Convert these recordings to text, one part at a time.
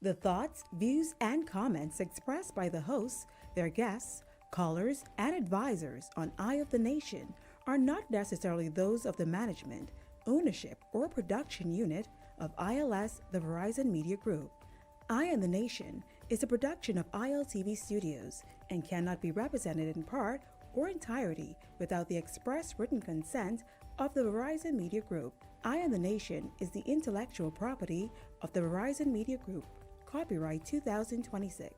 The thoughts, views, and comments expressed by the hosts, their guests, callers, and advisors on Eye of the Nation are not necessarily those of the management, ownership, or production unit of ILS, the Verizon Media Group. Eye of the Nation is a production of ILTV Studios and cannot be represented in part or entirety without the express written consent of the Verizon Media Group. Eye of the Nation is the intellectual property of the Verizon Media Group. Copyright 2026.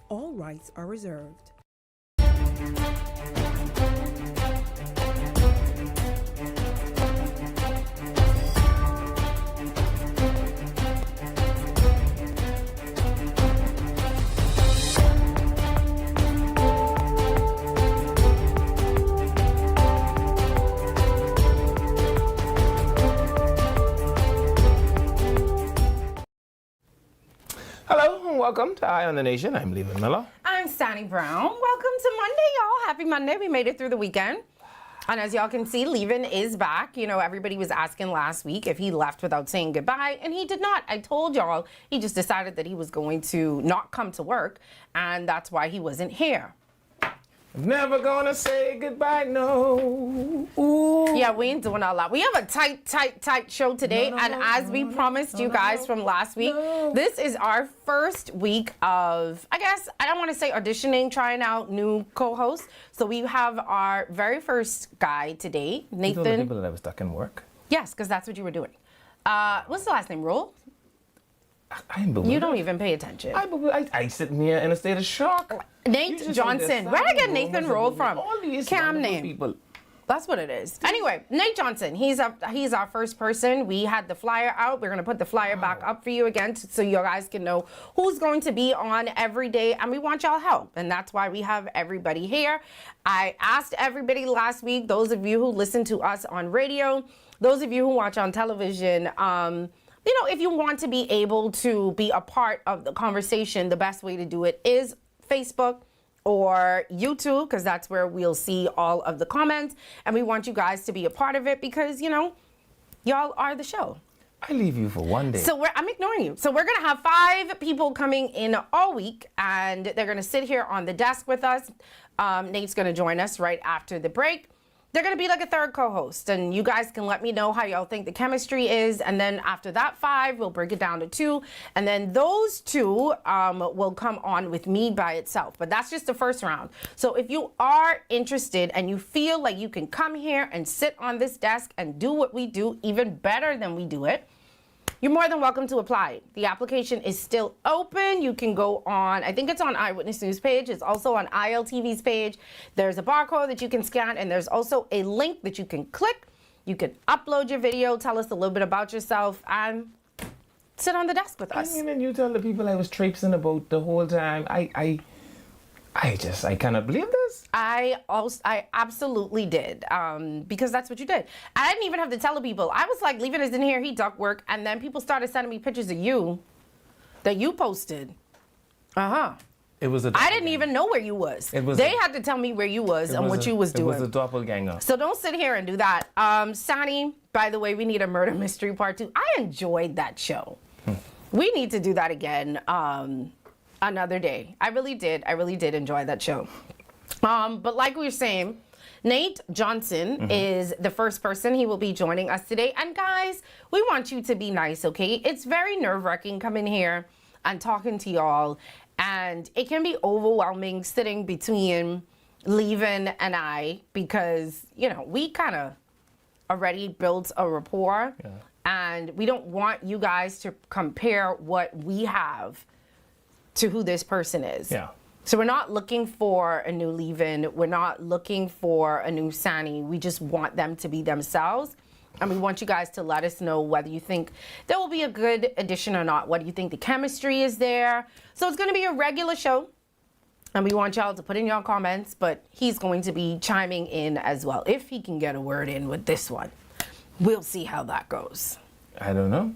All rights are reserved. Hello and welcome to Eye on the Nation. I'm Leland Miller. I'm Sani Brown. Welcome to Monday, y'all. Happy Monday. We made it through the weekend. And as y'all can see, Levin is back. You know, everybody was asking last week if he left without saying goodbye, and he did not. I told y'all he just decided that he was going to not come to work, and that's why he wasn't here. Never gonna say goodbye, no. Ooh. Yeah, we ain't doing all that. We have a tight show today, as we promised you guys from last week, this is our first week of, I guess, I don't want to say auditioning, trying out new co-hosts. So we have our very first guy today, Nathan. You told the people that I was stuck in work. Yes, because that's what you were doing. What's the last name, Rule? I'm bewildered. You don't even pay attention. I sitting here in a state of shock. Nate Johnson. Where'd I get Nathan Roll from? All these Cam name. people. That's what it is. Anyway, Nate Johnson, he's our first person. We had the flyer out. We're going to put the flyer back up for you again so you guys can know who's going to be on every day. And we want y'all help. And that's why we have everybody here. I asked everybody last week, those of you who listen to us on radio, those of you who watch on television, you know, if you want to be able to be a part of the conversation, the best way to do it is Facebook or YouTube, because that's where we'll see all of the comments. And we want you guys to be a part of it because, you know, y'all are the show. I leave you for one day. So I'm ignoring you. So we're going to have 5 people coming in all week, and they're going to sit here on the desk with us. Nate's going to join us right after the break. They're going to be like a third co-host, and you guys can let me know how y'all think the chemistry is, and then after that 5, we'll break it down to 2, and then those 2 will come on with me by itself, but that's just the first round. So if you are interested and you feel like you can come here and sit on this desk and do what we do even better than we do it, you're more than welcome to apply. The application is still open. You can go on, I think it's on Eyewitness News page. It's also on ILTV's page. There's a barcode that you can scan, and there's also a link that you can click. You can upload your video, tell us a little bit about yourself, and sit on the desk with us. And you tell the people I was traipsing about the whole time. I cannot believe this. I absolutely did, because that's what you did. I didn't even have to tell the people. I was like, Leaving is in here, he duck work, and then people started sending me pictures of you that you posted. It was I didn't even know where you was. They had to tell me where you was and what you was doing. It was a doppelganger. So don't sit here and do that. Sani, by the way, we need a murder mystery part 2. I enjoyed that show. We need to do that again. Another day. I really did enjoy that show. But like we were saying, Nate Johnson is the first person. He will be joining us today. And guys, we want you to be nice, okay? It's very nerve-wracking coming here and talking to y'all. And it can be overwhelming sitting between Levin and I because, you know, we kind of already built a rapport. Yeah. And we don't want you guys to compare what we have to who this person is. Yeah. So we're not looking for a new Levin. We're not looking for a new Sani. We just want them to be themselves. And we want you guys to let us know whether you think there will be a good addition or not. What do you think the chemistry is there? So it's going to be a regular show. And we want y'all to put in your comments, but he's going to be chiming in as well. If he can get a word in with this one. We'll see how that goes. I don't know.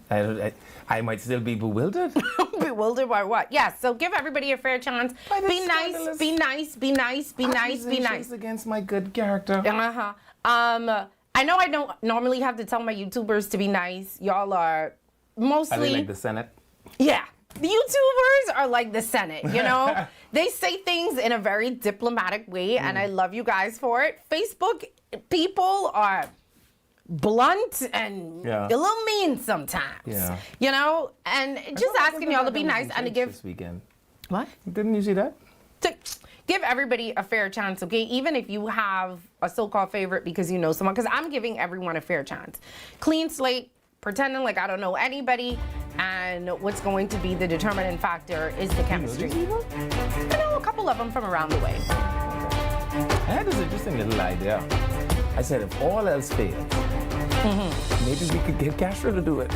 I might still be bewildered. Bewildered by what? Yeah, so give everybody a fair chance. Be nice, be nice, be nice, be nice, be nice. Against my good character. I know I don't normally have to tell my YouTubers to be nice. Y'all are mostly... Are they like the Senate? Yeah. The YouTubers are like the Senate, you know? They say things in a very diplomatic way, and I love you guys for it. Facebook people are blunt and a little mean sometimes. Yeah. You know? And just asking y'all to be nice and to give... This weekend. What? Didn't you see that? To give everybody a fair chance, okay? Even if you have a so-called favorite because you know someone, because I'm giving everyone a fair chance. Clean slate, pretending like I don't know anybody, and what's going to be the determining factor is the chemistry. I know a couple of them from around the way. I had this interesting little idea. I said if all else fails, maybe we could get Castro to do it.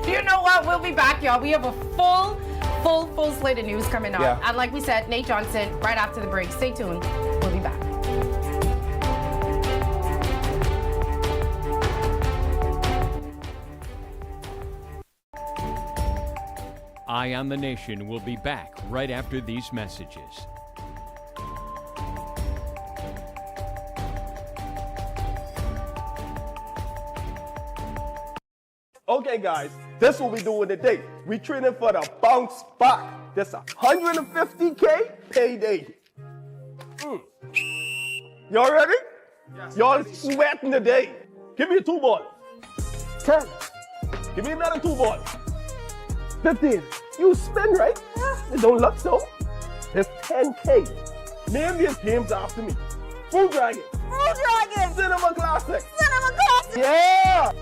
You know what? We'll be back, y'all. We have a full slate of news coming up. Yeah. And like we said, Nate Johnson, right after the break. Stay tuned. We'll be back. Eye on the Nation will be back right after these messages. Okay, guys, this what we doing today. We training for the bounce back. This 150K payday. Y'all ready? Yes. Y'all sweating today. Give me a 2 ball. 10. Give me another 2 ball. 15. You spin, right? It don't look so. It's 10K. Name these games after me. Fruit Dragon. Fruit Dragon! Cinema Classic. Cinema Classic! Yeah!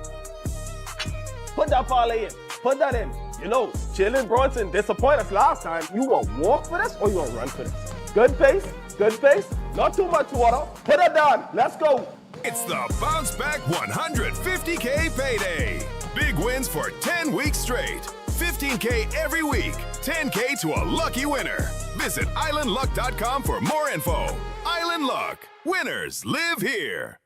Put that parlay in. Put that in. You know, Jalen Brunson disappointed us last time. You want to walk for this or you want to run for this? Good pace. Good pace. Not too much water. Put it down. Let's go. It's the Bounce Back 150K payday. Big wins for 10 weeks straight. 15K every week. 10K to a lucky winner. Visit islandluck.com for more info. Island Luck. Winners live here.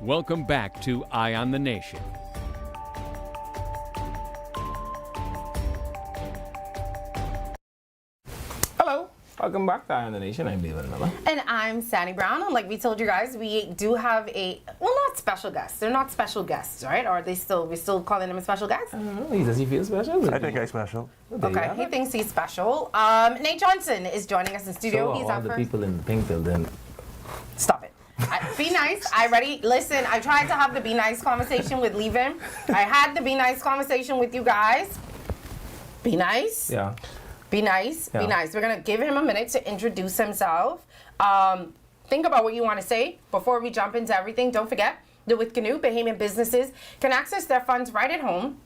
Welcome back to Eye on the Nation. Hello. Welcome back to Eye on the Nation. I'm David Miller. And I'm Sandy Brown. And like we told you guys, we do have not special guests. They're not special guests, right? Or are we still calling them a special guest? I don't know. Does he feel special? I think I'm special. Okay, he thinks he's special. Nate Johnson is joining us in studio. So He's all our the first. people in the pink building. Stop it. Be nice. Listen, I tried to have the be nice conversation with Levin. I had the be nice conversation with you guys. Be nice. Yeah. Be nice. Be Yeah. nice. We're going to give him a minute to introduce himself. Think about what you want to say before we jump into everything. Don't forget that with Canoe, Bahamian businesses can access their funds right at home.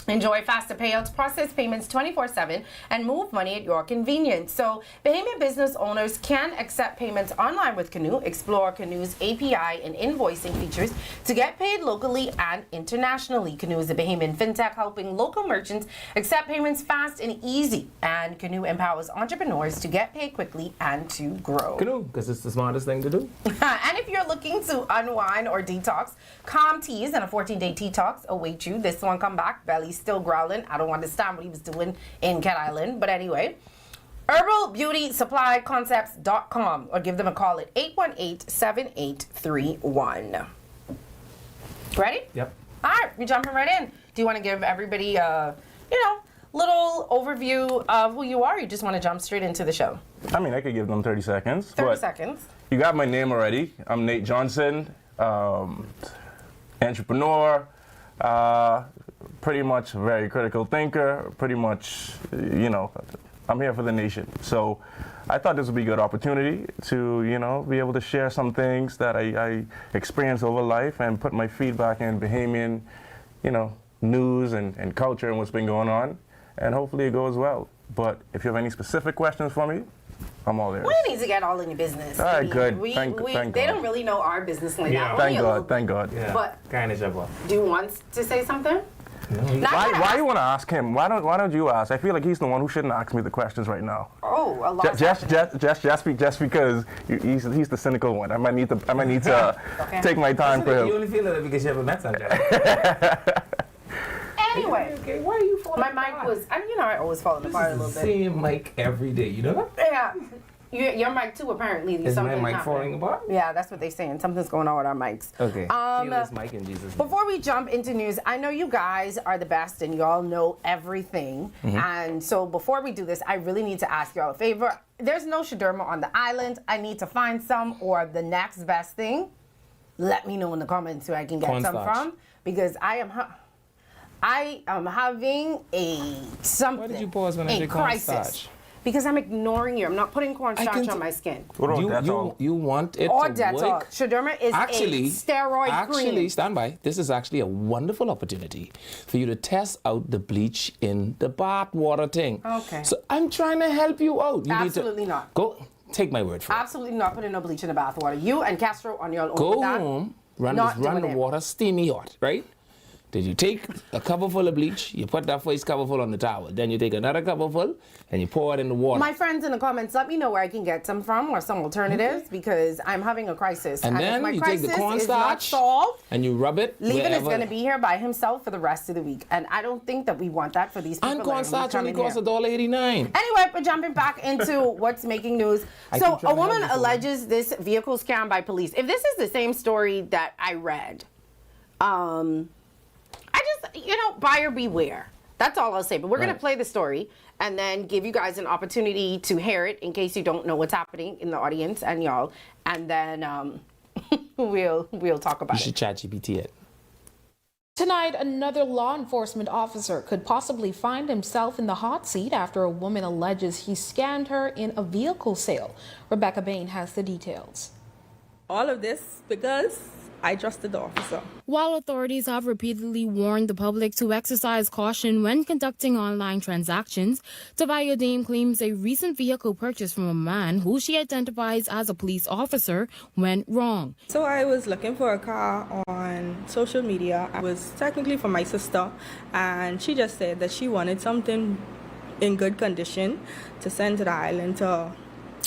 Enjoy faster payouts, process payments 24/7, and move money at your convenience. So, Bahamian business owners can accept payments online with Canoe. Explore Canoe's API and invoicing features to get paid locally and internationally. Canoe is a Bahamian fintech helping local merchants accept payments fast and easy. And Canoe empowers entrepreneurs to get paid quickly and to grow. Canoe, because it's the smartest thing to do. And if you're looking to unwind or detox, Calm Teas and a 14-day detox await you. This one come back, belly still growling. I don't understand what he was doing in Cat Island, but anyway. HerbalBeautySupplyConcepts.com or give them a call at 818-7831. Ready? Yep. All right, we're jumping right in. Do you want to give everybody a, little overview of who you are? Or you just want to jump straight into the show? I mean, I could give them 30 seconds. 30 but seconds. You got my name already. I'm Nate Johnson, entrepreneur, pretty much a very critical thinker, pretty much, you know, I'm here for the nation. So I thought this would be a good opportunity to, you know, be able to share some things that I experienced over life and put my feedback in Bahamian, you know, news and culture and what's been going on. And hopefully it goes well. But if you have any specific questions for me, I'm all there. We need to get all in your business. All right, good. Thank They God. Don't really know our business like that. Thank Only a little God, thank God. bit. But Kind of job. do you want to say something? Why you want to ask him? Why don't you ask? I feel like he's the one who shouldn't ask me the questions right now. Oh, a lot. Just because he's the cynical one. I might need to Okay. take my time for You him. only feel that because you haven't met Sanjay. Anyway, Okay, why are you falling my mic was, I always fall apart a little bit. Same mic every day, you know that? Yeah. Your mic too, apparently. Is my something mic happening. falling apart? Yeah, that's what they're saying. Something's going on with our mics. Okay. Heal this mic in Jesus' name. Before we jump into news, I know you guys are the best and y'all know everything. And so before we do this, I really need to ask y'all a favor. There's no shawarma on the island. I need to find some, or the next best thing. Let me know in the comments who I can get some Cornstarch. from, because I am having something. Why did you pause when I a said crisis. cornstarch? Because I'm ignoring you. I'm not putting cornstarch on my skin. You want it Or to Dettol. work? Shawarma is a steroid cream. Stand by. This is actually a wonderful opportunity for you to test out the bleach in the bath water thing. Okay. So I'm trying to help you out. You Absolutely need to not. Go. Take my word for it. Absolutely not putting no bleach in the bathwater. You and Castro on your own. Go with that. home, run Not the doing it. water steamy hot, right? Then you take a cover full of bleach, you put that first cover full on the towel. Then you take another cover full and you pour it in the water. My friends in the comments, let me know where I can get some from or some alternatives, because I'm having a crisis. And if then my you take the crisis is not cornstarch solved, and you rub it Levin is wherever. going to be here by himself for the rest of the week. And I don't think that we want that for these people. And that are gonna be cornstarch only coming costs here. $1.89. Anyway, we're jumping back into what's making news. I So keep trying a to woman help you, alleges this vehicle scam by police. If this is the same story that I read, I just, buyer beware. That's all I'll say. But we're going to play the story and then give you guys an opportunity to hear it in case you don't know what's happening in the audience and y'all. And then we'll talk about You should it. chat GPT it. Tonight, another law enforcement officer could possibly find himself in the hot seat after a woman alleges he scammed her in a vehicle sale. Rebecca Bain has the details. All of this because I trusted the officer. While authorities have repeatedly warned the public to exercise caution when conducting online transactions, Tavaya Dame claims a recent vehicle purchase from a man who she identifies as a police officer went wrong. So I was looking for a car on social media. I was technically for my sister, and she just said that she wanted something in good condition to send to the island to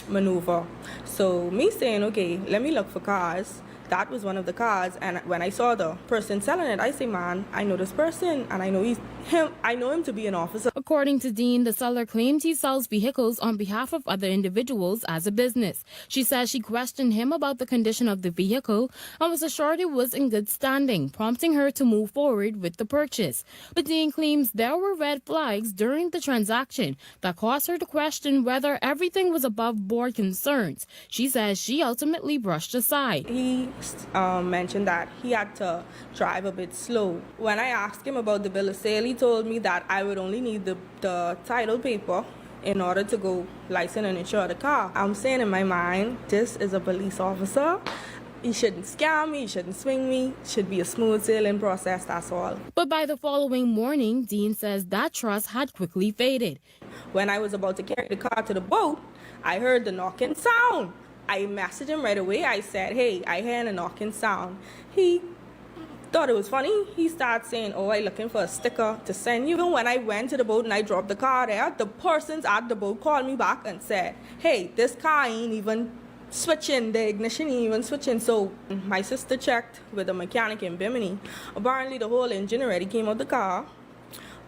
maneuver. So me saying, okay, let me look for cars. That was one of the cars, and when I saw the person selling it, I say, man, I know this person, and I know him to be an officer. According to Dean, the seller claims he sells vehicles on behalf of other individuals as a business. She says she questioned him about the condition of the vehicle and was assured it was in good standing, prompting her to move forward with the purchase. But Dean claims there were red flags during the transaction that caused her to question whether everything was above board concerns. She says she ultimately brushed aside. He mentioned that he had to drive a bit slow. When I asked him about the bill of sale, he told me that I would only need the title paper in order to go license and insure the car. I'm saying in my mind, this is a police officer. He shouldn't scam me, he shouldn't swing me. It should be a smooth sailing process, that's all. But by the following morning, Dean says that trust had quickly faded. When I was about to carry the car to the boat, I heard the knocking sound. I messaged him right away. I said, hey, I heard a knocking sound. He thought it was funny. He started saying, oh, I'm looking for a sticker to send you. Even when I went to the boat and I dropped the car there, the persons at the boat called me back and said, hey, this car ain't even switching, the ignition ain't even switching. So my sister checked with a mechanic in Bimini. Apparently the whole engine already came out the car.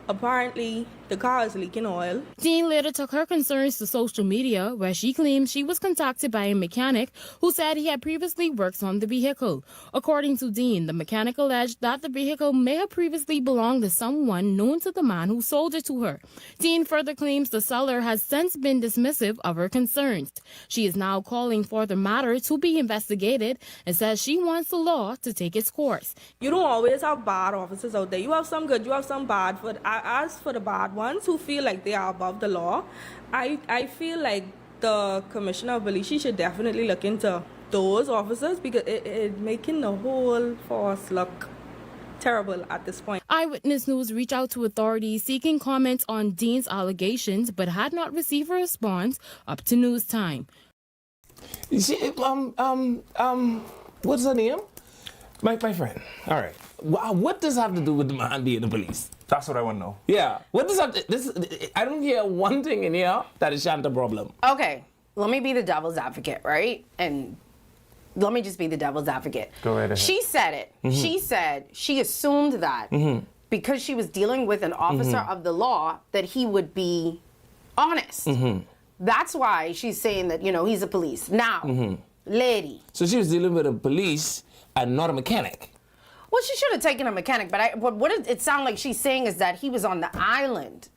Apparently the car is leaking oil. Dean later took her concerns to social media, where she claimed she was contacted by a mechanic who said he had previously worked on the vehicle. According to Dean, the mechanic alleged that the vehicle may have previously belonged to someone known to the man who sold it to her. Dean further claims the seller has since been dismissive of her concerns. She is now calling for the matter to be investigated and says she wants the law to take its course. You don't always have bad officers out there. You have some good, you have some bad. But as for the bad ones who feel like they are above the law, I feel like the Commissioner of Police, she should definitely look into those officers because it's making the whole force look terrible at this point. Eyewitness News reached out to authorities seeking comments on Dean's allegations, but had not received a response up to news time. What's her name? My friend. All right. What does that have to do with the man being the police? That's what I want to know. Yeah. What does that? I don't hear one thing in here that is Shanta problem. Okay, let me be the devil's advocate, right? And let me just be the devil's advocate. Go right ahead. She said it. Mm-hmm. She said she assumed that because she was dealing with an officer of the law that he would be honest. That's why she's saying that, he's a police. Now, lady. So she was dealing with a police and not a mechanic. Well, she should have taken a mechanic, but what it sounds like she's saying is that he was on the island.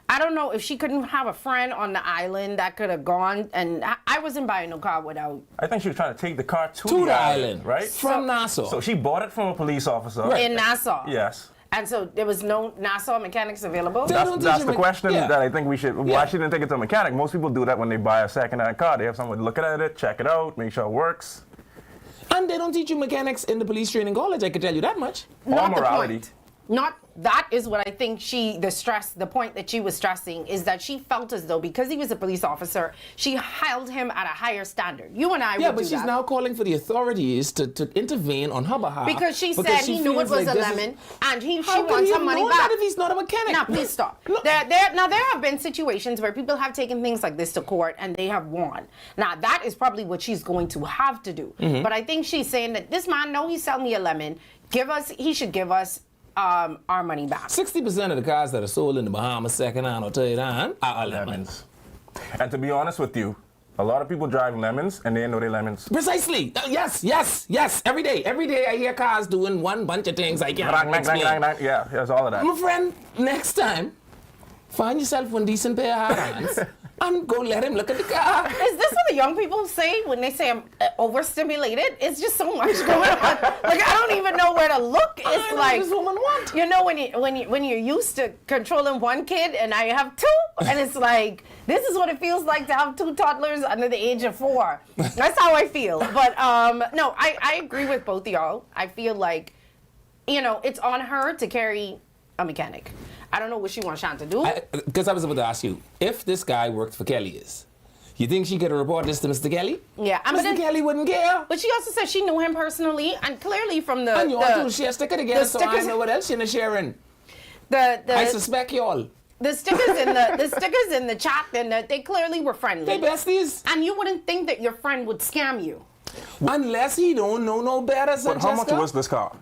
I don't know if she couldn't have a friend on the island that could have gone, and I wasn't buying no car without. I think she was trying to take the car to the island, right? From Nassau. So she bought it from a police officer. In Nassau. Yes. And so there was no Nassau mechanics available? That's the question that I think we should, why she didn't take it to a mechanic. Most people do that when they buy a second-hand car. They have someone look at it, check it out, make sure it works. And they don't teach you mechanics in the police training college, I can tell you that much. Not morality. The point. That is what I think the point that she was stressing is that she felt as though because he was a police officer, she held him at a higher standard. You and I would do that. Yeah, but she's now calling for the authorities to intervene on her behalf. Because she said he knew it was a lemon and she wants some money back. That if he's not a mechanic? Now, please stop. No. There have been situations where people have taken things like this to court and they have won. Now, that is probably what she's going to have to do. But I think she's saying that this man, no, he sold me a lemon. He should give us our money back. 60% of the cars that are sold in the Bahamas second-hand or third-hand are lemons. And to be honest with you, a lot of people drive lemons and they know they're lemons. Precisely. Yes. Every day I hear cars doing one bunch of things I can't explain. Yeah, there's all of that. My friend, next time, find yourself one decent pair of hard hands and go let him look at the car. Is this what the young people say when they say I'm overstimulated? It's just so much going on. Like I don't even know where to look. It's like this woman want. When you're used to controlling one kid and now you have two, and it's like this is what it feels like to have two toddlers under the age of 4. That's how I feel. But no, I agree with both of y'all. I feel like it's on her to carry a mechanic. I don't know what she wants Sean to do. Because I was about to ask you, if this guy worked for Kelly's, you think she could report this to Mr. Kelly? Yeah. Mr. Kelly wouldn't care. But she also said she knew him personally, and clearly from the... And you want to share a sticker together, so I know what else you're sharing. I suspect y'all. The stickers in the chat, and they clearly were friendly. They besties. And you wouldn't think that your friend would scam you. Unless he don't know no better, But how much was this car?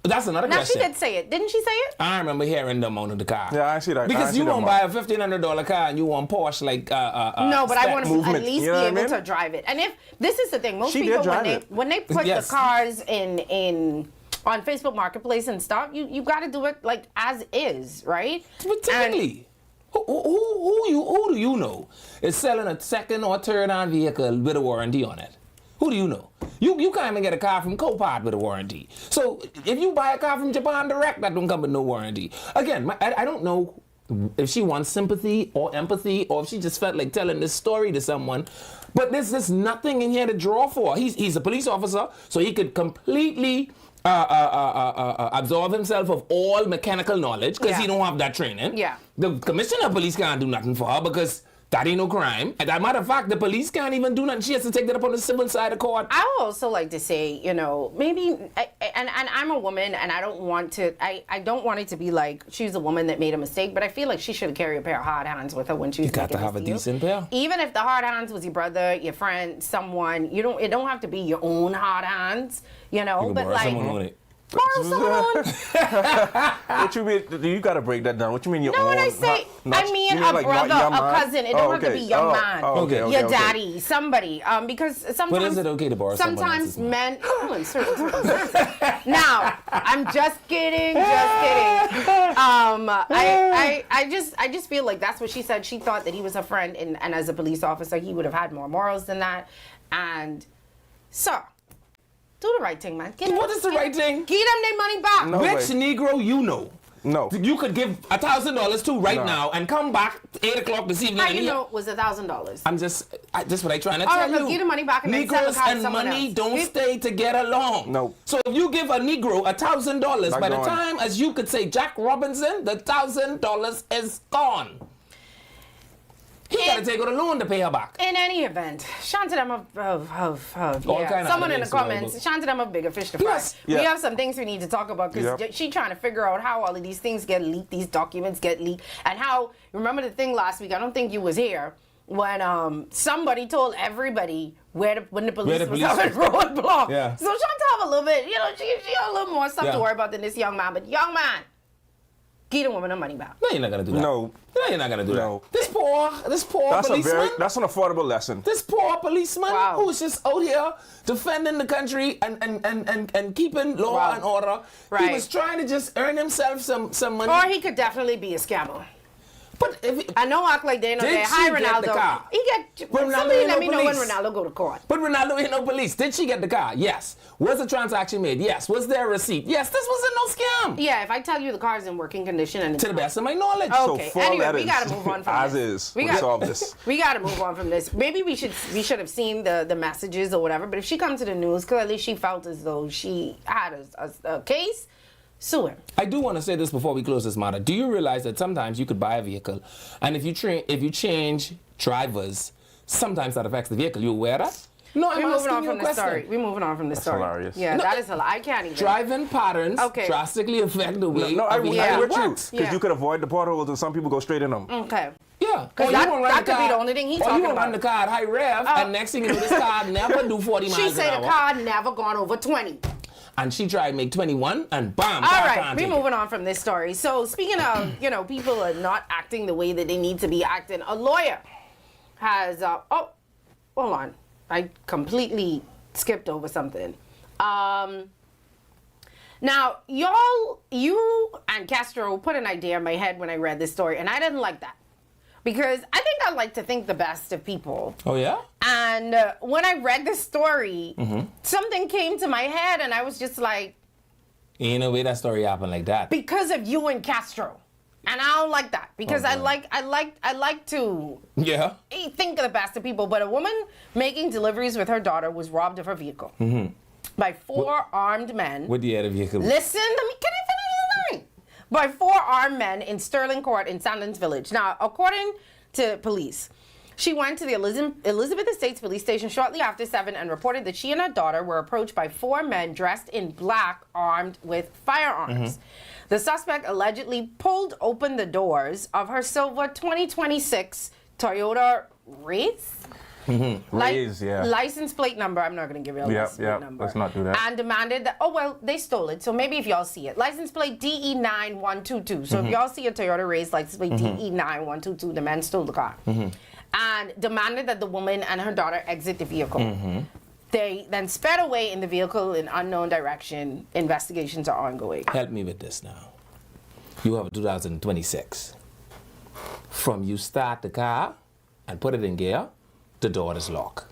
That's another question. question. Now, she did say it. Didn't she say it? I remember hearing the amount of the car. Yeah, I see that. Because you won't buy a $1,500 car and you want Porsche like no, but I want to at least be able to drive it. And if this is the thing, most people when they put the cars in on Facebook Marketplace and stuff, you got to do it like as is, right? But typically, who do you know is selling a second or third hand vehicle with a warranty on it? Who do you know? You can't even get a car from Copart with a warranty. So if you buy a car from Japan Direct, that don't come with no warranty. Again, I don't know if she wants sympathy or empathy or if she just felt like telling this story to someone. But there's nothing in here to draw for. He's a police officer, so he could completely absolve himself of all mechanical knowledge because he don't have that training. Yeah. The commissioner of police can't do nothing for her because that ain't no crime. And as a matter of fact, the police can't even do nothing. She has to take that up on the civil side of court. I would also like to say, maybe, and I'm a woman, and I don't want it to be like she's a woman that made a mistake, but I feel like she should carry a pair of hard hands with her when she's got to have a decent pair. Even if the hard hands was your brother, your friend, someone, it don't have to be your own hard hands, You can but borrow like, someone on it. Borrow some loan. What you mean? You gotta break that down. What you mean your No, own? when I say, not- I mean you a like brother, not your a man? cousin. It don't have to be your man, okay, your daddy, somebody. Because sometimes. But is it okay to borrow someone sometimes else's money? men. Oh, in certain circumstances. Now, I'm just kidding. I just feel like that's what she said. She thought that he was a friend, and as a police officer, he would have had more morals than that. And, sir, do the right thing, man. What is the right thing? Give them their money back. No Which way. Negro you know? No. You could give $1,000 to right No. now and come back 8 o'clock this evening. How and you he- know it was $1,000? I'm just, this is what I'm trying to All tell right, you. but give the money back and then sell the Negroes car to and someone money else. don't Give- stay to get along. No. So if you give a Negro $1,000, by the gone. time as you could say Jack Robinson, the $1,000 is gone. He got to take out a loan to pay her back. In any event, Shantaram All kind of someone in the evidence comments, available. Shantaram of bigger fish to fry. Yes. We Yeah. have some things we need to talk about because Yep. she's trying to figure out how all of these things get leaked, these documents get leaked, and how, remember the thing last week, I don't think you was here, when somebody told everybody when the police was police having roadblock. Yeah. So Chantal have a little bit, she got a little more stuff to Yeah. worry about than this young man, but young man, give the woman her money back. No, you're not going to do that. No. No, you're not going to do No. that. This poor policeman. That's an affordable lesson. This poor policeman Wow. who's just out here defending the country and keeping law Wow. and order. Right. He was trying to just earn himself some money. Or he could definitely be a scammer. But if I know act like they know Did that. she Hi, get Ronaldo. the car? He get. But Ronaldo Somebody ain't let no me know when police. Ronaldo go to court. But Ronaldo ain't no police. Did she get the car? Yes. Was the transaction made? Yes. Was there a receipt? Yes. This wasn't no scam. Yeah, if I tell you the car's in working condition and it's To the best of my knowledge. Okay. So 4 Anyway, letters. we gotta move on from As this. is. We We'll got- solve this. We got to move on from this. Maybe we should have seen the messages or whatever. But if she comes to the news, clearly she felt as though she had a case. Sue him. I do want to say this before we close this matter. Do you realize that sometimes you could buy a vehicle, and if you change drivers, sometimes that affects the vehicle? You aware of that? No, I'm We're moving asking on you a from the question. story. We're moving on from the story. hilarious. Yeah, No, that is hilarious. I can't even. Driving patterns Okay. drastically affect the way No, a vehicle Yeah. I'm with you. works. Because Yeah. you could avoid the potholes and some people go straight in them. Okay. Yeah. Because Or you that won't run could be car- the only thing he's or talking you won't run about. the car at high rev, and next thing you know, this car never do 40 miles She an said hour. the car never gone over 20. And she tried to make 21, and bam, All car right, can't we're take it. moving on from this story. So speaking of, people are not acting the way that they need to be acting. A lawyer has, hold on. I completely skipped over something. Now, you and Castro put an idea in my head when I read this story, and I didn't like that. Because I think I like to think the best of people. Oh, yeah? And when I read this story, something came to my head, and I was just like, Ain't no way that story happened like that. because of you and Castro. And I don't like that because I like to Yeah? think of the best of people. But a woman making deliveries with her daughter was robbed of her vehicle by 4 armed men. What the other vehicle? Listen, can I finish the line? By 4 armed men in Sterling Court in Sandlands Village. Now, according to police, she went to the Elizabeth Estates police station shortly after 7 and reported that she and her daughter were approached by 4 men dressed in black, armed with firearms. The suspect allegedly pulled open the doors of her silver 2026 Toyota Race. Raise, yeah. License plate number. I'm not going to give you a license plate number. Let's not do that. And demanded that, they stole it. So maybe if y'all see it. License plate DE9122. So if y'all see a Toyota Race license plate DE9122, the man stole the car. And demanded that the woman and her daughter exit the vehicle. They then sped away in the vehicle in unknown direction. Investigations are ongoing. Help me with this now. You have a 2026. From you start the car and put it in gear, the door is locked.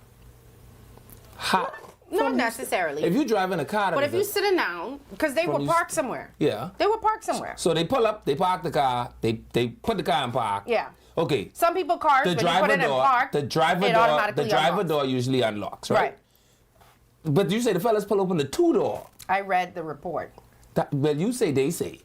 Not necessarily. If you're driving a car, But if you're sitting down, because they were parked somewhere. Yeah. They were parked somewhere. So they pull up, they park the car, they put the car in park. Yeah. Okay. Some people cars, The when you put driver it in door, park, the driver it door, automatically the driver unlocks. door usually unlocks, right? Right. But you say the fellas pull open the 2-door. I read the report. Well, you say they say.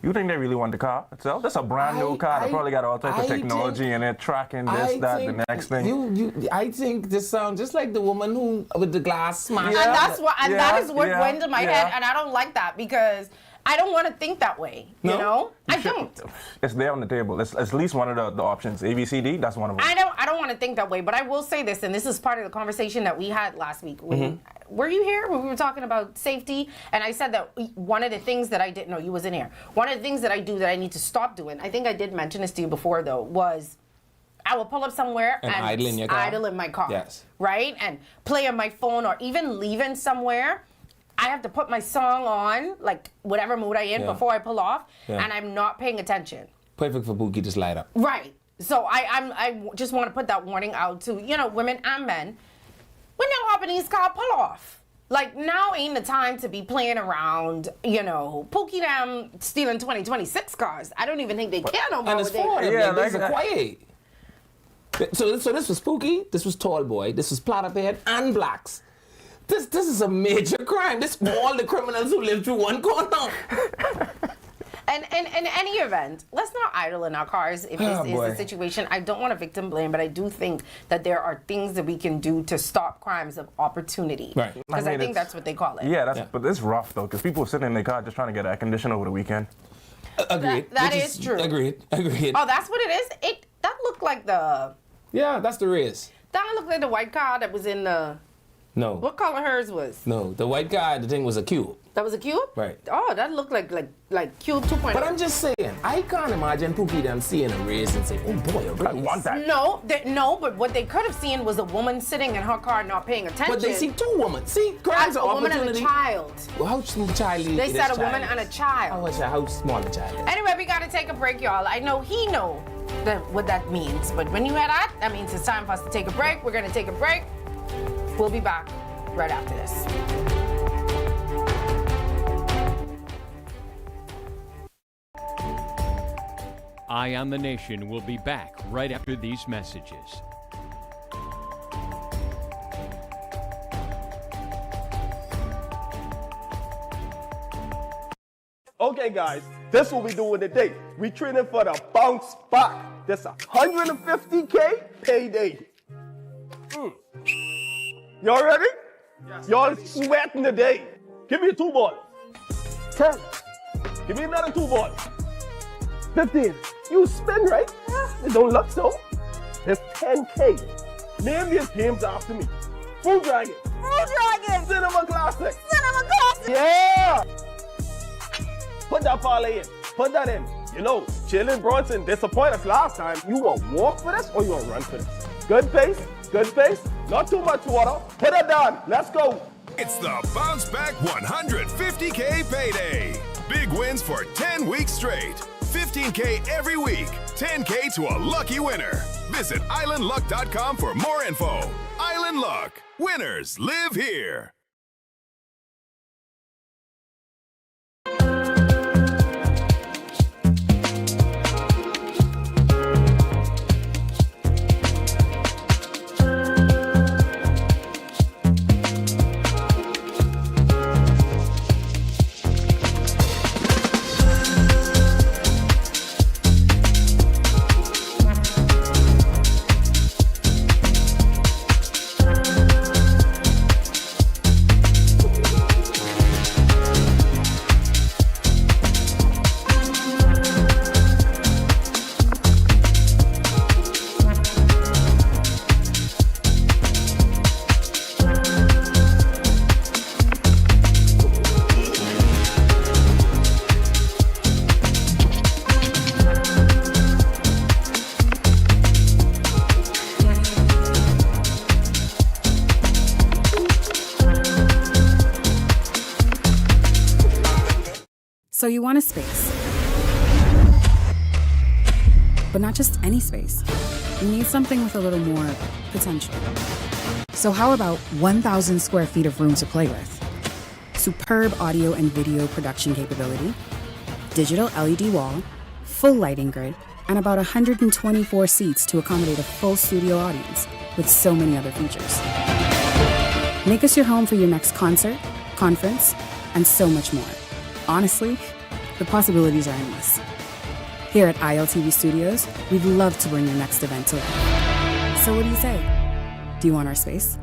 You think they really want the car itself? That's a brand new car. They probably got all types of technology in it, tracking this, the next thing. I think this sounds just like the woman who with the glass smash. And that is what went to my head, and I don't like that because I don't want to think that way. You know, I don't. It's there on the table. It's at least one of the options. A, B, C, D. That's one of them. I don't want to think that way, but I will say this, and this is part of the conversation that we had last week. Were you here when we were talking about safety? And I said that one of the things that I didn't know, you wasn't here. One of the things that I do that I need to stop doing, I think I did mention this to you before though, was I will pull up somewhere and idle in your car? idle in my car. Yes. Right? And play on my phone, or even leaving somewhere. I have to put my song on, like whatever mood I in before I pull off, and I'm not paying attention. Perfect for Pookie to slide up. Right. So I just want to put that warning out to, women and men. When y'all hop in these cars, pull off. Like, now ain't the time to be playing around, Pookie them stealing 2026 cars. I don't even think they care no more. And it's for them. Yeah, These like are quiet. So this was Pookie, this was Tall Boy, this was Platypus and Blacks. This is a major crime. This all the criminals who live through one corner. And in any event, let's not idle in our cars if this is the situation. I don't want to victim blame, but I do think that there are things that we can do to stop crimes of opportunity. Right. Because I think that's what they call it. Yeah, but it's rough though, because people are sitting in their car just trying to get air conditioning over the weekend. Agreed. That is true. Agreed. Oh, that's what it is? That looked like the... Yeah, that's the race. That looked like the white car that was in the... No. What color hers was? No, the white guy, the thing was a cube. That was a cube? Right. Oh, that looked like cube 2.0. But I'm just saying, I can't imagine Pookie them seeing a race and say, oh boy, a race. I want that. No, but what they could have seen was a woman sitting in her car not paying attention. But they see two women. See, crimes a of woman opportunity. and a child. Well, how small child is They said a child? woman and a child. How small a child is? Anyway, we got to take a break, y'all. I know he know what that means. But when you hear that means it's time for us to take a break. We're going to take a break. We'll be back right after this. Eye on the Nation will be back right after these messages. Okay, guys, this is what we doing today. We training for the bounce back. This a 150K payday. Y'all ready? Yes. Y'all sweating today. Give me a 2 ball. 10. Give me another 2 ball. 15. You spin, right? It don't look so. It's 10K. Name these games after me. Food Dragon. Food Dragon. Cinema Classic. Cinema Classic. Yeah. Put that parlay in. Put that in. Jalen Brunson disappointed us last time. You want to walk for this or you want to run for this? Good pace. Good pace. Not too much water. Put it down. Let's go. It's the Bounce Back 150K payday. Big wins for 10 weeks straight. 15K every week. 10K to a lucky winner. Visit islandluck.com for more info. Island Luck. Winners live here. So you want a space. But not just any space. You need something with a little more potential. So how about 1,000 square feet of room to play with? Superb audio and video production capability, digital LED wall, full lighting grid, and about 124 seats to accommodate a full studio audience with so many other features. Make us your home for your next concert, conference, and so much more. Honestly, the possibilities are endless. Here at ILTV Studios, we'd love to bring your next event to life. So what do you say? Do you want our space?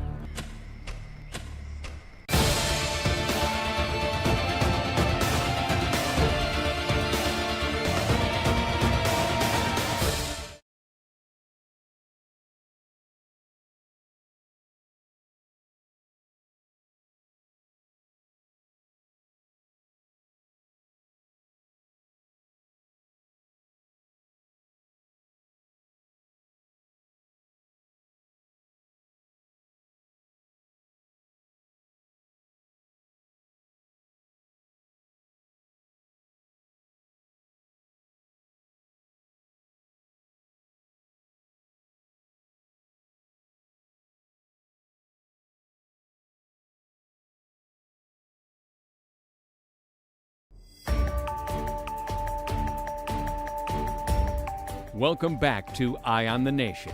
Welcome back to Eye on the Nation.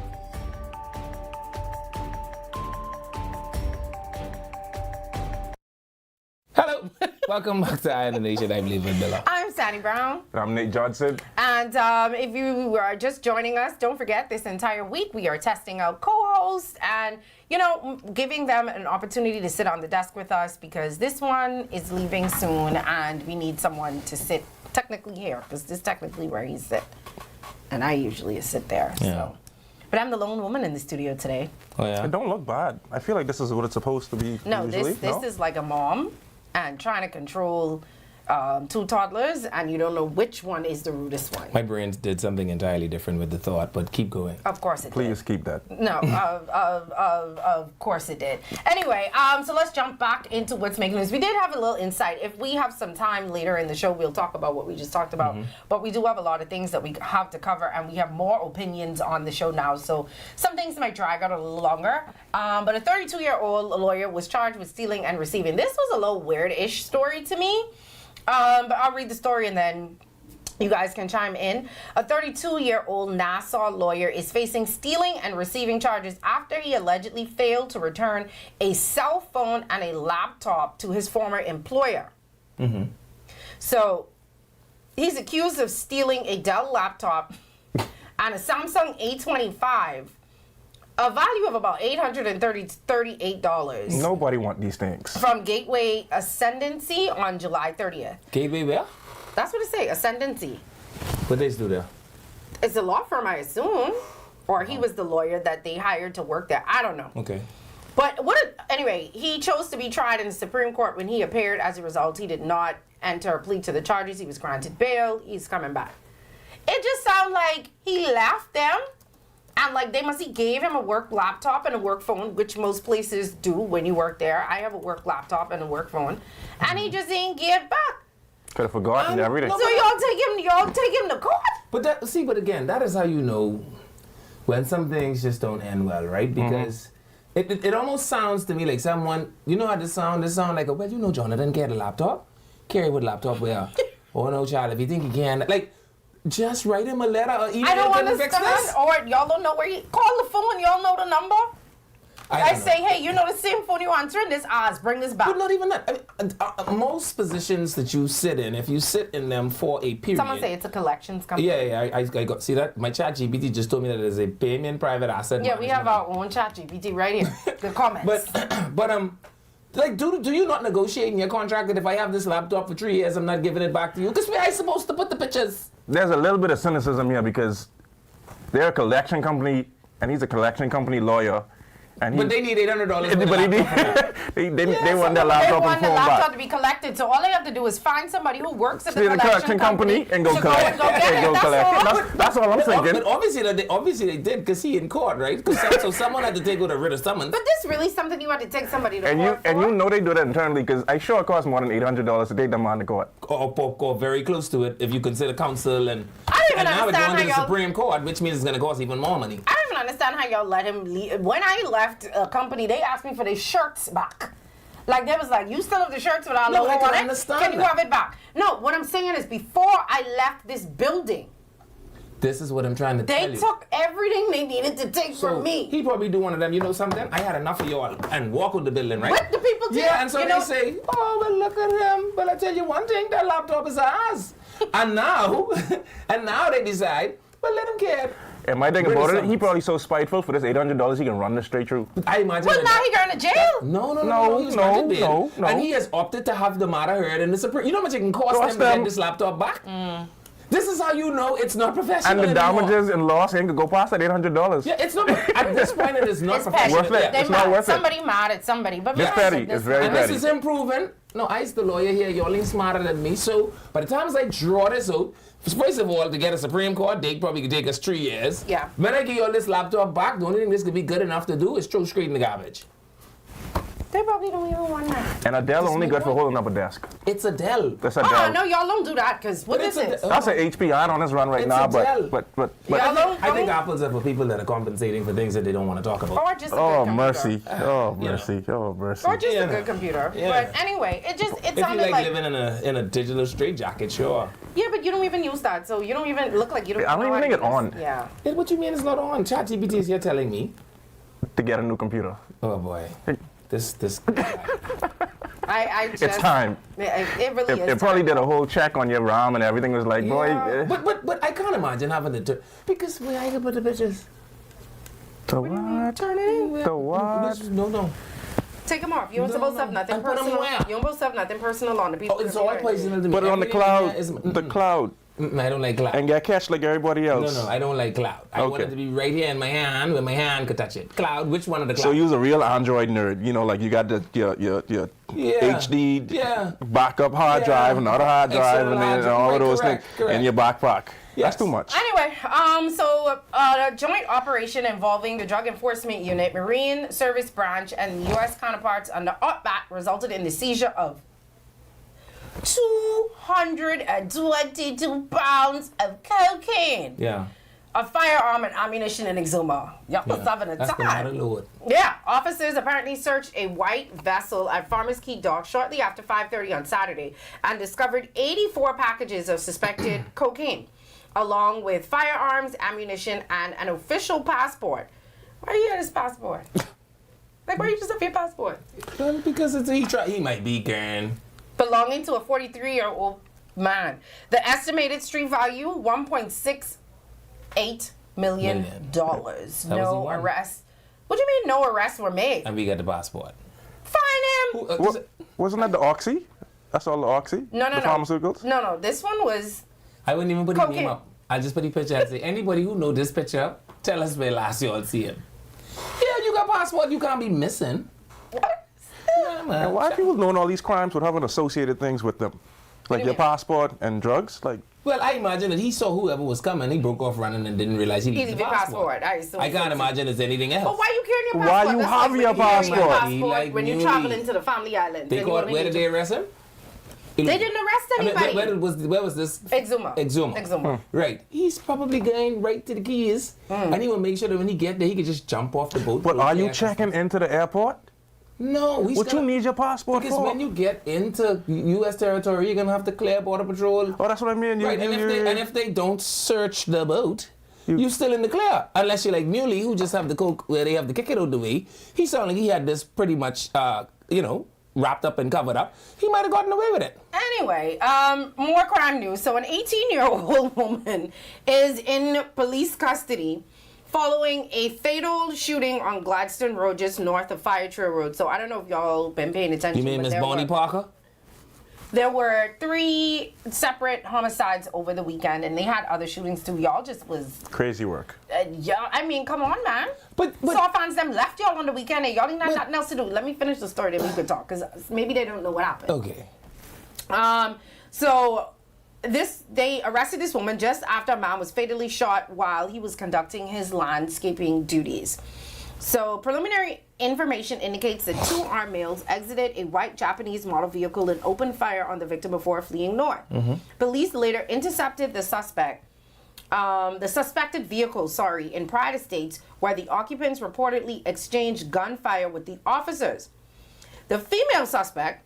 Hello. Welcome back to Eye on the Nation. I'm Levi Miller. I'm Sandy Brown. I'm Nate Johnson. And if you are just joining us, don't forget this entire week we are testing out co-hosts and, giving them an opportunity to sit on the desk with us because this one is leaving soon and we need someone to sit technically here because this is technically where he sit. And I usually sit there. Yeah. So. But I'm the lone woman in the studio today. Oh, yeah? It don't look bad. I feel like this is what it's supposed to be No, usually. this is like a mom and trying to control 2 toddlers, and you don't know which one is the rudest one. My brain did something entirely different with the thought, but keep going. Of course it Please did. keep that. No, of course it did. Anyway, so let's jump back into what's making news. We did have a little insight. If we have some time later in the show, we'll talk about what we just talked about. But we do have a lot of things that we have to cover, and we have more opinions on the show now. So some things might drag out a little longer. But a 32-year-old lawyer was charged with stealing and receiving. This was a little weird-ish story to me. But I'll read the story and then you guys can chime in. A 32-year-old Nassau lawyer is facing stealing and receiving charges after he allegedly failed to return a cell phone and a laptop to his former employer. So he's accused of stealing a Dell laptop and a Samsung A25, a value of about $838. Nobody want these things. From Gateway Ascendancy on July 30th. Gateway where? That's what it say, Ascendancy. What they do there? It's a law firm, I assume. Or he was the lawyer that they hired to work there. I don't know. Okay. But anyway, he chose to be tried in the Supreme Court. When he appeared, as a result, he did not enter a plea to the charges. He was granted bail. He's coming back. It just sounds like he left them. And he gave him a work laptop and a work phone, which most places do when you work there. I have a work laptop and a work phone. And he just didn't give back. Could have forgotten everything. So y'all take him to court? But again, that is how you know when some things just don't end well, right? Because it almost sounds to me like someone, you know how this sound? This sound like, Jonathan get a laptop. Carry with laptop where? Oh no, child, if you think you can, just write him a letter or email. I don't understand. Or y'all don't know where you call the phone. Y'all know the number. I say, hey, the same phone you answering this ours. Bring this back. But not even that. Most positions that you sit in, if you sit in them for a period. Someone say it's a collections company. Yeah. I got see that. My ChatGPT just told me that it is a payment private asset. Yeah, we have our own ChatGPT right here. The comments. But do you not negotiate in your contract that if I have this laptop for 3 years, I'm not giving it back to you? Because where I supposed to put the pictures? There's a little bit of cynicism here because they're a collection company and he's a collection company lawyer. But they need $800. They want their laptop and phone back. To be collected, so all they have to do is find somebody who works at the collection company and go collect. That's all I'm thinking. But obviously they did because he in court, right? So someone had to take with a writ of summons. But this really something you had to take somebody to court and you know they do that internally because I sure it costs more than $800 to take them on to court. Or very close to it if you consider counsel and now it's going to the Supreme Court, which means it's going to cost even more money. I don't even understand how y'all let him leave. When I left a company, they asked me for their shirts back. They was like, you still have the shirts with our logo on it? Can you have it back? No, what I'm saying is before I left this building, this is what I'm trying to tell you. They took everything they needed to take from me. He probably do one of them, something? I had enough of y'all and walk with the building, right? What the people do? Yeah, and so they say, oh, well, look at him. But I tell you one thing, that laptop is ours. and now they decide, well, let him get. And my thing about it, he probably so spiteful for this $800 he can run this straight through. I imagine. Well, now he going to jail? No. And he has opted to have the matter heard in the Supreme. You know how much it can cost him to get this laptop back? This is how you know it's not professional. And the damages and loss ain't go past that $800. Yeah, it's not. At this point, it is not professional. It's not worth it. Somebody mad at somebody. But it's petty. It's very petty. And this is improving. No, I's the lawyer here. Y'all ain't smarter than me. So by the time I draw this out, first of all, to get a Supreme Court date probably could take us 3 years. Yeah. When I get y'all this laptop back, the only thing this could be good enough to do is throw straight in the garbage. They probably don't even want that. And a Dell only good for holding up a desk. It's a Dell. That's a Dell. Oh, no, y'all don't do that, because what is it? That's an HP. I on this run right now, but I think Apples are for people that are compensating for things that they don't want to talk about. Or just a good computer. Mercy. Oh, mercy. Or just a good computer. Yeah. But anyway, it if sounded you like living in a digital straitjacket, sure. Yeah, but but you don't even use that, so you don't even look like you don't. I don't know even how think to it's use on. this. Yeah. Yeah, what you mean it's not on? ChatGPT is here telling me. To get a new computer. Oh boy, this. I just. It's time. It really is. It probably time. did a whole check on your RAM and everything was like, boy. Yeah. But I can't imagine having to because where I can put the pictures. The what? Turn it in. The what? No. Take them off. You don't supposed to have nothing And put 'em personal. where? You don't supposed to have nothing personal on the people. Oh, it's all personal to me. Put it on the Everything cloud. in there is- The cloud. I don't like cloud. And get catch like everybody else. No, I don't like cloud. I want Okay. it to be right here in my hand where my hand could touch it. Cloud, which one of the clouds? So you's a real Android nerd. You know, like you got your HD backup hard drive, another hard drive, and then all of those things in your backpack. That's too much. Anyway, so a joint operation involving the Drug Enforcement Unit, Marine Service Branch, and U.S. counterparts under OPBAT resulted in the seizure of 222 pounds of cocaine, Yeah. a firearm, and ammunition in Exuma. Y'all was having a That's time. the load. Yeah, officers apparently searched a white vessel at Farmers Key Dock shortly after 5:30 on Saturday and discovered 84 packages of suspected cocaine, along with firearms, ammunition, and an official passport. Why you had his passport? Like, why you just have your passport? Well, because he might be Karen. Belonging to a 43-year-old man. The estimated street value, $1.68 million. That was the No one. arrests. What do you mean no arrests were made? And we got the passport. Fine him! Wasn't that the Oxy? That's all the Oxy? No. The pharmaceuticals? No, this one was... I wouldn't even put his name Cocaine. up. I just put the picture and say, anybody who know this picture, tell us where last you all see him. Yeah, you got passport, you can't be missing. What? Yeah, man. And why people knowing all these crimes would having associated things with them? Like do your you mean? passport and drugs? Like, Well, I imagine that he saw whoever was coming, he broke off running and didn't realize he He needed leave the your passport. passport. I can't imagine it's anything else. But why you carrying your Why passport? you That's have like your when you carry passport? He like when you're newly. traveling to the family island. They caught, where did they arrest him? They didn't arrest I mean, anybody. where was this? Exuma. Exuma. Right. He's probably going right to the keys, and he will make sure that when he get there, he can just jump off the boat. but go are you there. checking into the airport? No. What you need your passport Because for? when you get into U.S. territory, you're gonna have to clear border patrol. Oh, that's what I mean. Right. And if they don't search the boat, you're still in the clear. Unless you're like Muley, who just have the coke where they have to kick it out the way. He sounded like he had this pretty much, wrapped up and covered up. He might have gotten away with it. Anyway, more crime news. So an 18-year-old woman is in police custody following a fatal shooting on Gladstone Road, just north of Fire Trail Road. So I don't know if y'all been paying attention. You mean but Miss there Bonnie were- Parker? There were 3 separate homicides over the weekend, and they had other shootings too. Y'all just was, Crazy work. I mean, come on, man. But Saw fans them left y'all on the weekend, and y'all ain't got nothing else to do. Let me finish the story, then we could talk, because maybe they don't know what happened. Okay. So they arrested this woman just after a man was fatally shot while he was conducting his landscaping duties. So preliminary information indicates that 2 armed males exited a white Japanese model vehicle and opened fire on the victim before fleeing north. Police later intercepted the suspected vehicle, in Pride Estates, where the occupants reportedly exchanged gunfire with the officers. The female suspect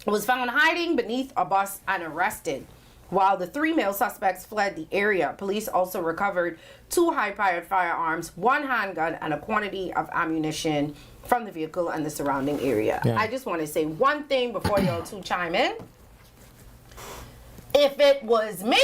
was found hiding beneath a bus and arrested, while the 3 male suspects fled the area. Police also recovered 2 high-powered firearms, 1 handgun, and a quantity of ammunition from the vehicle and the surrounding area. Yeah. I just want to say one thing before y'all 2 chime in. If it was me,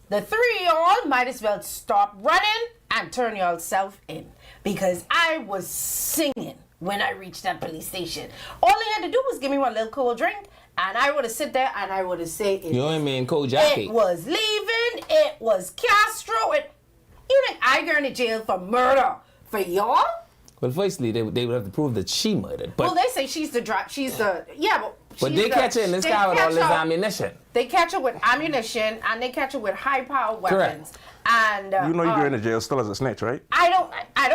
the 3 of y'all might as well stop running and turn yourself in, because I was singing when I reached that police station. All they had to do was give me one little cold drink, and I would have sit there and I would have said, You ain't mean Kojaki. it was leaving, it was Castro. You think I going to jail for murder for y'all? Well, firstly, they would have to prove that she murdered. But Well, they say she's the but they catch her in this car with all this ammunition. They catch her with ammunition, and they catch her with high-powered weapons. And You know you're going to jail still as a snitch, right? I don't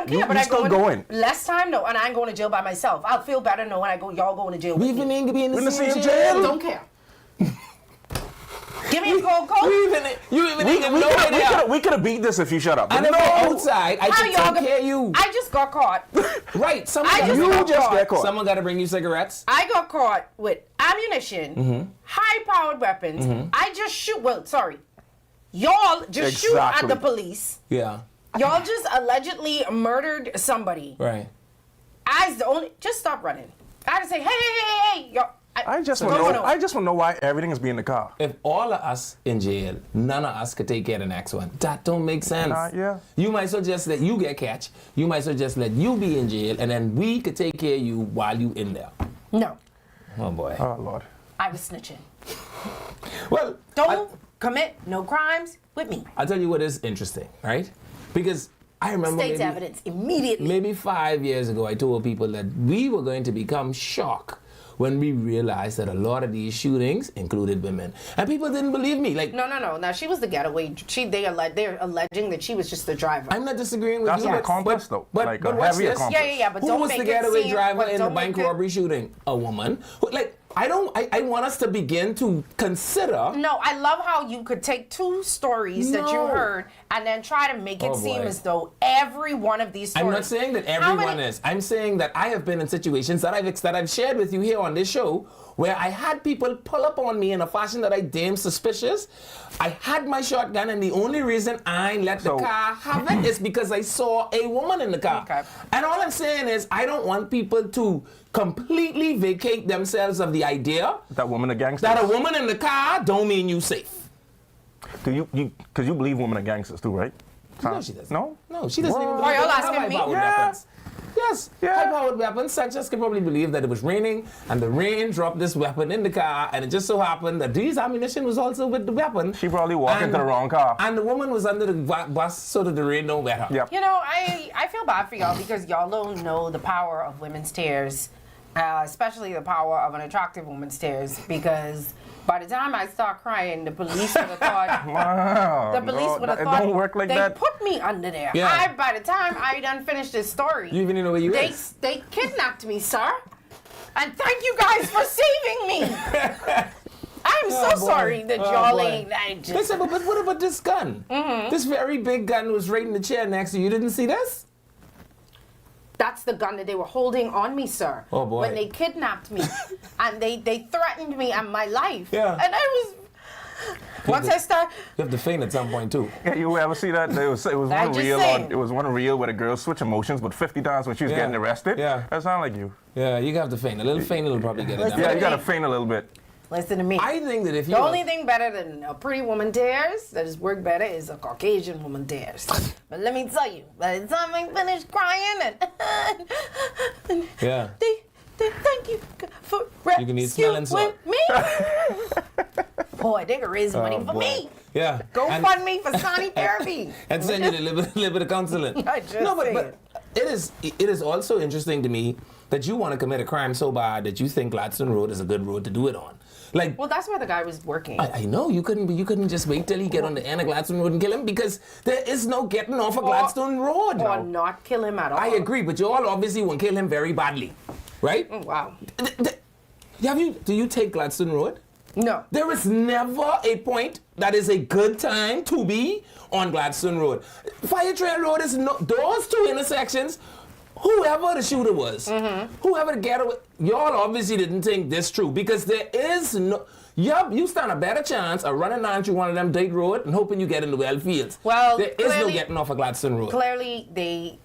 care, You- but you I still go in, going. less time though, and I ain't going to jail by myself. I'll feel better knowing y'all going to jail. We with me. even ain't be in the In the same same jail. jail? Don't care. Give Give me a cold coat. You even give no idea. We could have beat this if you shut up. And if you're outside, I How can y'all take care of you. I just got caught. Right. get caught. Someone got to bring you cigarettes. I got caught with ammunition, high-powered weapons. I just shoot. Well, sorry. Y'all just shoot at the police. Yeah. Y'all just allegedly murdered somebody. Right. As the only, just stop running. I had to say, hey, y'all. I just want to know why everything is being in the car. If all of us in jail, none of us could take care of the next one. That don't make sense. Yeah. You might as well just let you get catch. You might as well just let you be in jail, and then we could take care of you while you in there. No. Oh boy. Oh Lord. I was snitching. Well, don't commit no crimes with me. I'll tell you what is interesting, right? Because I remember State's evidence immediately. Maybe 5 years ago, I told people that we were going to become shocked when we realized that a lot of these shootings included women, and people didn't believe me. Like, no. Now she was the getaway. They're alleging that she was just the driver. I'm not disagreeing with That's you. That's an accomplice, though. But like watch heavy this. accomplice. Yeah. But who don't was make the getaway it seem, driver in the don't bank make it- robbery shooting? A woman. I want us to begin to consider. No, I love how you could take two stories that you heard and then try to make it seem as though every one of these stories. I'm not saying that everyone is. I'm saying that I have been in situations that I've shared with you here on this show where I had people pull up on me in a fashion that I deemed suspicious. I had my shotgun, and the only reason I let the car have it is because I saw a woman in the car. Okay. And all I'm saying is I don't want people to completely vacate themselves of the idea that woman are gangsters. That a woman in the car don't mean you safe. Because you believe women are gangsters too, right? No, she doesn't. No, she doesn't even believe Are y'all they have asking me? high-powered weapons. Yes, high-powered weapons. Such as can probably believe that it was raining, and the rain dropped this weapon in the car, and it just so happened that these ammunition was also with the weapon. She probably walked into the wrong car. And the woman was under the bus so that the rain don't wet her. Yep. You know, I feel bad for y'all because y'all don't know the power of women's tears, especially the power of an attractive woman's tears, because by the time I start crying, the police would have thought. Wow. The police would have thought. It don't work like they that. put me under there. Yeah. By the time I done finished this story, You even know where you is. they kidnapped me, sir. And thank you guys for saving me. I'm so sorry that y'all ain't. Listen, but what about this gun? This very big gun was right in the chair next to you. You didn't see this? That's the gun that they were holding on me, sir. Oh, boy. When they kidnapped me. And they threatened me and my life. Yeah. And I was... Once I start... You have to faint at some point, too. Yeah, you ever see that? It was one reel it was one reel where the girl switched emotions, but 50 times when she was getting arrested. Yeah. That sound like you. Yeah, you have to faint. A little faint will probably get it down. Yeah, you gotta faint a little bit. Listen to me. I think that if you... The only thing better than a pretty woman tears that has worked better is a Caucasian woman tears. But let me tell you, by the time I finish crying and Yeah. they thank you for You can eat smelling rescuing salt. me. Boy, they can raise money for boy. me. Yeah. Go fund me for Sonic therapy. And send you a little bit of counseling. I just but it is also interesting to me that you want to commit a crime so bad that you think Gladstone Road is a good road to do it on. Like, Well, that's where the guy was working. I know you couldn't just wait till he get on the end of Gladstone Road and kill him, because there is no getting off of Gladstone Road. Or not kill him at all. I agree, but you all obviously want to kill him very badly, right? Wow. Do you take Gladstone Road? No. There is never a point that is a good time to be on Gladstone Road. Fire Trail Road is those two intersections. Whoever the shooter was, whoever the getaway, y'all obviously didn't think this true, because there is no. You stand a better chance of running down through one of them date road and hoping you get into well fields. Well, there is no getting off of Gladstone Road. Clearly, they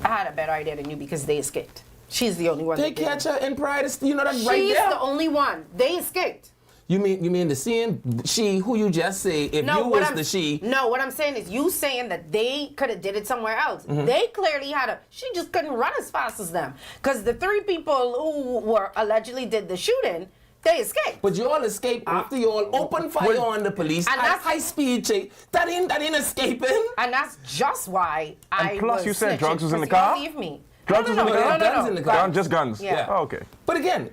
had a better idea than you because they escaped. She's the only one. They that didn't. catch her in pride. You know that's right She's there. the only one. They escaped. You mean the scene she who you just say if you was the she? No, what I'm saying is you saying that they could have did it somewhere else. They clearly had she just couldn't run as fast as them, because the three people who were allegedly did the shooting, they escaped. But you all escaped after you all opened fire on the police and at that's high speed chase. That ain't escaping. And that's just why And plus, you said drugs was in the because car? you Believe me. Drugs was in the car? Guns in the car. Just guns? Yeah. Oh, okay. But again,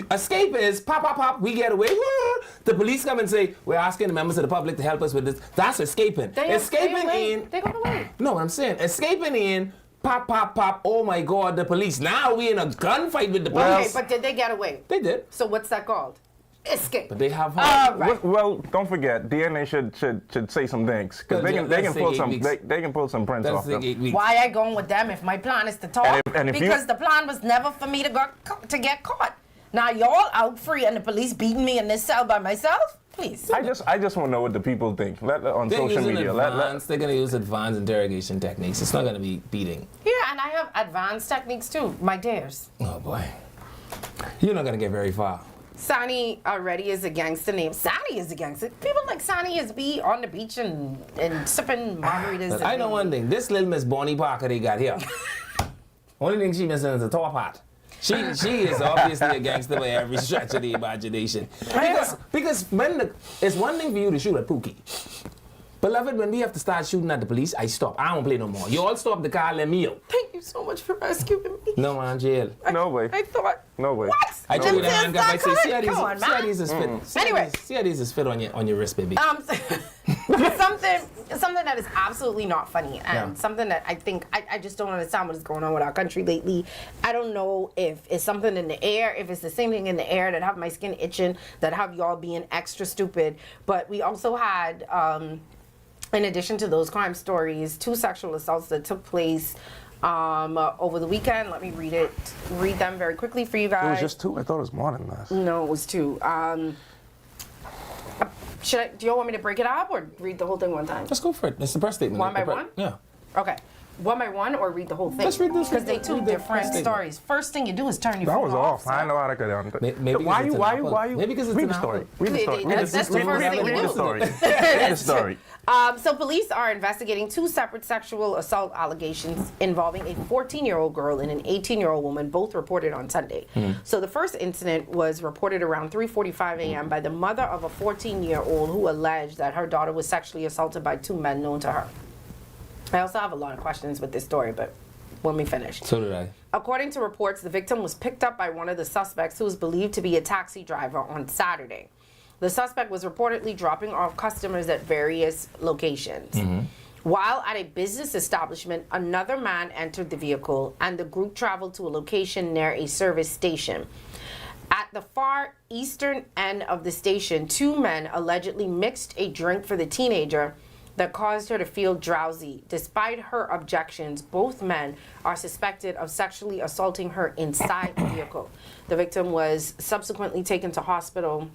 escape is pop, pop, pop, we get away. Woo! The police come and say, we're asking the members of the public to help us with this. That's escaping. Escaping in. They got away. No, what I'm saying, escaping in, pop, pop, pop, oh my God, the police. Now we in a gunfight with the police. Okay, but did they get away? They did. So what's that called? escape. But they have All right. Well, don't forget, DNA should say some things because they can pull some they can pull some prints off them. Why I going with them if my plan is to talk? And if because the plan was never for me to get caught. Now y'all out free and the police beating me in this cell by myself? Please. I just want to know what the people think on They're social media. They're going to use advanced interrogation techniques. It's not going to be beating. Yeah, and I have advanced techniques too, my dears. Oh boy, you're not going to get very far. Sani already is a gangster name. Sani is a gangster. People like Sani is be on the beach and sipping margaritas. But I know one thing. This little Miss Bonnie Parker they got here. Only thing she missing is the top hat. She is obviously a gangster by every stretch of the imagination. Because it's one thing for you to shoot at Pookie. Beloved, when we have to start shooting at the police, I stop. I don't play no more. You all stop the car, let me out. Thank you so much for rescuing me. No, man, jail. No way. I thought. No way. What? I told you the handcuff. I say, see how these is fit. Anyway. See how these is fit on your wrist, baby. Something that is absolutely not funny and something that I think I just don't understand what is going on with our country lately. I don't know if it's something in the air, if it's the same thing in the air that have my skin itching, that have y'all being extra stupid. But we also had, in addition to those crime stories, 2 sexual assaults that took place over the weekend. Let me read them very quickly for you guys. It was just 2? I thought it was more than that. No, it was 2. Do you want me to break it up or read the whole thing one time? Let's go for it. It's the press statement. One by one? Yeah. Okay. One by one or read the whole thing? Let's read this. Because they 2 different stories. First thing you do is turn your That phone was off. off. I know how to get down. Maybe Why you? Maybe because it's read an the story. apple. Read the story. That's the first thing you Read the do. story. Read the story. So police are investigating 2 separate sexual assault allegations involving a 14-year-old girl and an 18-year-old woman, both reported on Sunday. So the first incident was reported around 3:45 a.m. by the mother of a 14-year-old who alleged that her daughter was sexually assaulted by 2 men known to her. I also have a lot of questions with this story, but when we finish. So did I. According to reports, the victim was picked up by one of the suspects who was believed to be a taxi driver on Saturday. The suspect was reportedly dropping off customers at various locations. While at a business establishment, another man entered the vehicle and the group traveled to a location near a service station. At the far eastern end of the station, 2 men allegedly mixed a drink for the teenager that caused her to feel drowsy. Despite her objections, both men are suspected of sexually assaulting her inside the vehicle. The victim was subsequently taken to hospital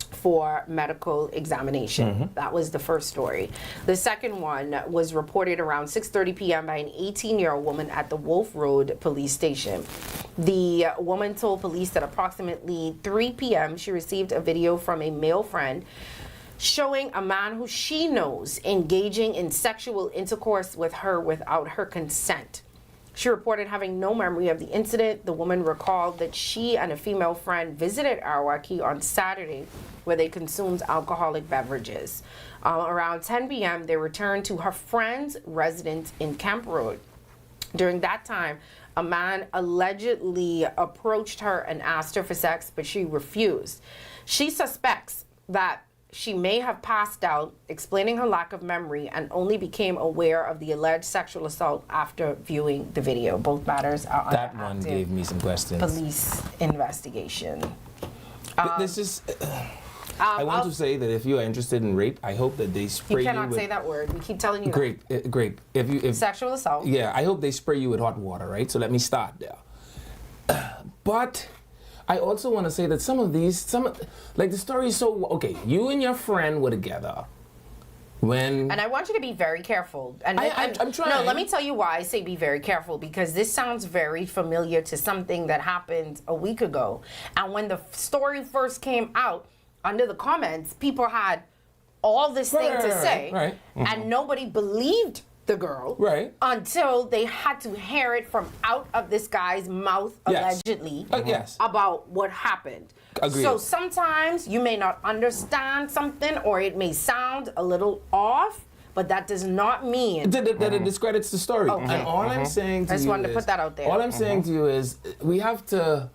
for medical examination. That was the first story. The second one was reported around 6:30 p.m. by an 18-year-old woman at the Wolf Road police station. The woman told police that approximately 3 p.m. she received a video from a male friend showing a man who she knows engaging in sexual intercourse with her without her consent. She reported having no memory of the incident. The woman recalled that she and a female friend visited Arawaki on Saturday where they consumed alcoholic beverages. Around 10 p.m., they returned to her friend's residence in Camp Road. During that time, a man allegedly approached her and asked her for sex, but she refused. She suspects that she may have passed out, explaining her lack of memory, and only became aware of the alleged sexual assault after viewing the video. Both matters are under That one active gave me some questions. police investigation. This is. I want to say that if you are interested in rape, I hope that they spray you. You cannot with, say that word. We keep telling you Great, great. If sexual assault. Yeah, I hope they spray you with hot water, right? So let me start there. But I also want to say that like the story is so, okay, you and your friend were together when... And I want you to be very careful. And I'm trying. No, let me tell you why I say be very careful, because this sounds very familiar to something that happened a week ago. And when the story first came out, under the comments, people had all this thing to say, and nobody believed the girl until they had to hear it from out of this guy's mouth, allegedly, about what happened. Agreed. So sometimes you may not understand something, or it may sound a little off, but that does not mean that it discredits the story. Okay. And all I'm saying to you I just wanted to put that out there. All I'm saying to you is we have to,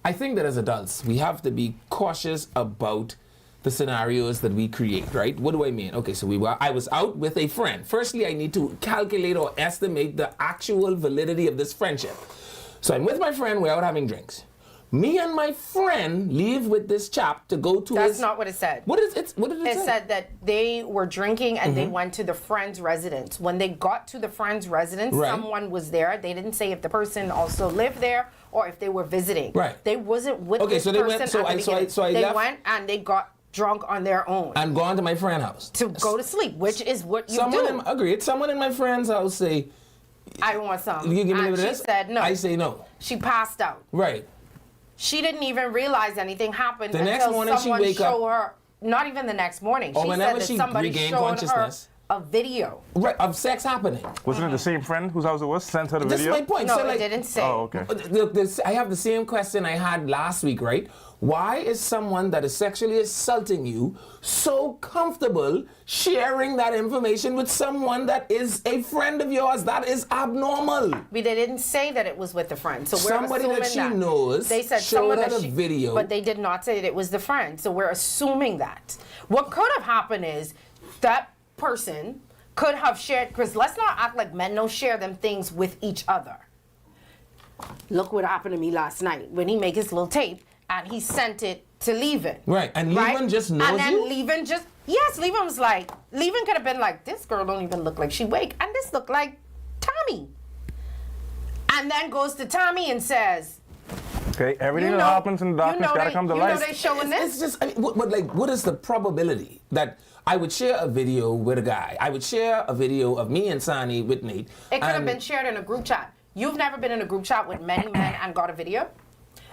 I think that as adults, we have to be cautious about the scenarios that we create, right? What do I mean? Okay, so I was out with a friend. Firstly, I need to calculate or estimate the actual validity of this friendship. So I'm with my friend, we're out having drinks. Me and my friend leave with this chap to go to That's his... not what it said. What did it say? It said that they were drinking and they went to the friend's residence. When they got to the friend's residence, Right. someone was there. They didn't say if the person also lived there or if they were visiting. Right. They wasn't with Okay, this so they person went- so at the I- so I- beginning. so I they left- went and they got drunk on their own And gone to my friend's house. to go to sleep, which is what you Someone do. agreed. Someone in my friend's house say, I want some. you give me a and little she of this? said no. I say no. She passed out. Right. She didn't even realize anything happened The next until morning she someone wake up- showed her. Not even the next morning. Or She whenever said that she somebody regained showed consciousness. her a video. Right, of sex happening. Wasn't it the same friend whose house it was? Sent her the This is video? my point. No, So, it like, didn't say. Oh, okay. I have the same question I had last week, right? Why is someone that is sexually assaulting you so comfortable sharing that information with someone that is a friend of yours? That is abnormal. They didn't say that it was with the friend, so we're Somebody that assuming she knows They said showed someone her that the video. but they did not say that it was the friend. So we're assuming that. What could have happened is that person could have shared. Because let's not act like men don't share them things with each other. Look what happened to me last night when he made his little tape and he sent it to Levin. Right, and Levin just knows And then you? Levin just, yes, Levin was like, Levin could have been like, this girl don't even look like she wake, and this look like Tommy. And then goes to Tommy and says, Okay, everything You that know- happens in the you darkness know gotta they- come to you know light. they showing this. It's just, I mean, what is the probability that I would share a video with a guy? I would share a video of me and Sani with Nate. It could have and- been shared in a group chat. You've never been in a group chat with many men and got a video?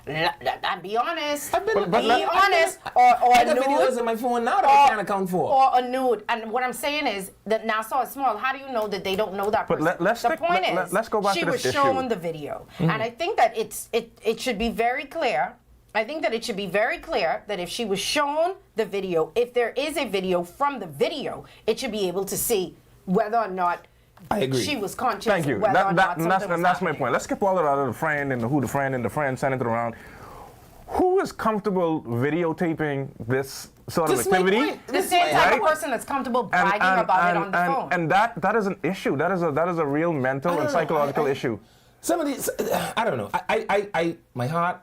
Be honest. I've been- Be but let- honest. Or I a got nude. videos in my phone now that I can't account for. Or a nude. And what I'm saying is that Nassau is small. How do you know that they don't know that But person? let's the stick- point let- is, let's go back she to was this shown issue. the video. Mm-hmm. And I think that it should be very clear. I think that it should be very clear that if she was shown the video, if there is a video from the video, it should be able to see whether or not I agree. she was conscious. Thank you. Whether or not And that's something was my happening. point. Let's skip all of that out of the friend and who the friend and the friend sending it around. Who is comfortable videotaping this sort This is of my activity? point. The same type Right? of person that's comfortable bragging about it on the phone. And that is an issue. That is a real mental and psychological issue. Some of these, I don't know. My heart,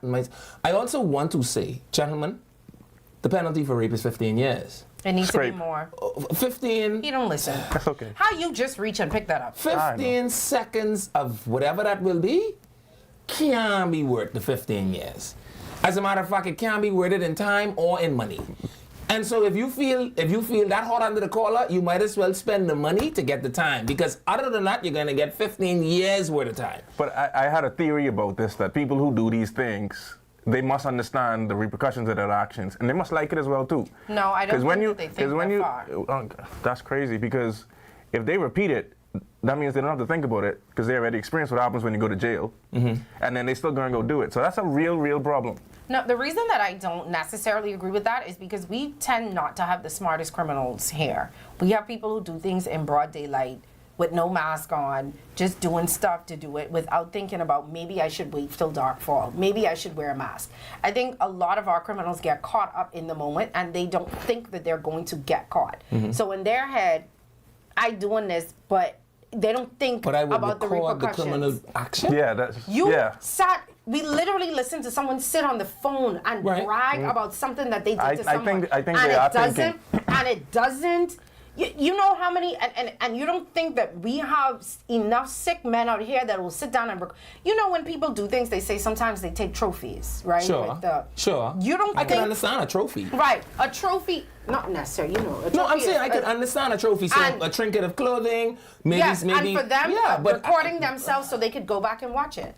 I also want to say, gentlemen, the penalty for rape is 15 years. It needs to Scrape. be more. 15. You don't listen. That's okay. How you just reach and pick that up? 15 seconds of whatever that will be can't be worth the 15 years. As a matter of fact, it can't be worth it in time or in money. And so if you feel that hot under the collar, you might as well spend the money to get the time, because other than that, you're going to get 15 years worth of time. But I had a theory about this, that people who do these things, they must understand the repercussions of their actions, and they must like it as well too. No, I don't think that they think that far. That's crazy, because if they repeat it, that means they don't have to think about it, because they already experienced what happens when you go to jail, and then they still gonna go do it. So that's a real problem. No, the reason that I don't necessarily agree with that is because we tend not to have the smartest criminals here. We have people who do things in broad daylight with no mask on, just doing stuff to do it without thinking about maybe I should wait till dark fall. Maybe I should wear a mask. I think a lot of our criminals get caught up in the moment and they don't think that they're going to get caught. So in their head, I doing this, but they don't think But I would about the record the criminal repercussions. action. Yeah, We literally listened to someone sit on the phone and brag about something that they did to someone. I think and they are it doesn't, thinking. and it doesn't. You know how many, and you don't think that we have enough sick men out here that will sit down and, you know, when people do things, they say sometimes they take trophies, right? Sure. Sure. You don't I think. can understand a trophy. Right. A trophy, not necessarily, you know. A trophy No, I'm saying is I can understand a trophy, so and- a trinket of clothing, maybe, yes, maybe. and for them, but recording themselves so they could go back and watch it.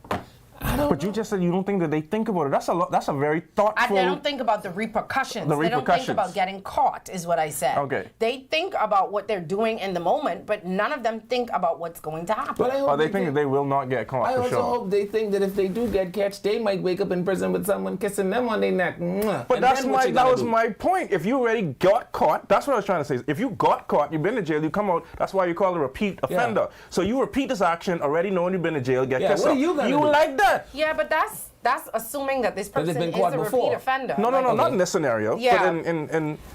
But you just said you don't think that they think about it. That's a very thoughtful. They don't think about the repercussions. The They don't repercussions. think about getting caught, is what I said. Okay. They think about what they're doing in the moment, but none of them think about what's going to happen. But I hope Or they think that they will not get caught I for also sure. hope they think that if they do get catch, they might wake up in prison with someone kissing them on their neck. Mwah. But And that's then what you that gonna was do? my point. If you already got caught, that's what I was trying to say. If you got caught, you've been to jail, you come out, that's why you call it a repeat offender. So you repeat this action, already knowing you've been to jail, get Yeah, kissed what are up. you gonna You do? like that? Yeah, but that's That's assuming that this That they've person been is caught a before. repeat offender. No, Like, not in this scenario, Yeah.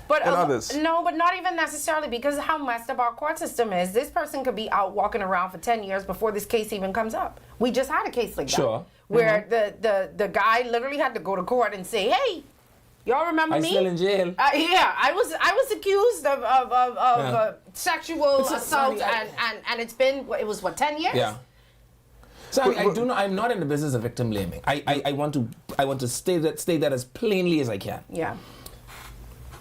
but in others. No, but not even necessarily, because of how messed up our court system is. This person could be out walking around for 10 years before this case even comes up. We just had a case like that. Sure. Where the guy literally had to go to court and say, hey, y'all remember I'm me? still in jail. Yeah, I was accused of sexual It's a- assault, sorry, and it's been, it was what, 10 years? Yeah. So I do not. I'm not in the business of victim blaming. I want to state that as plainly as I can. Yeah.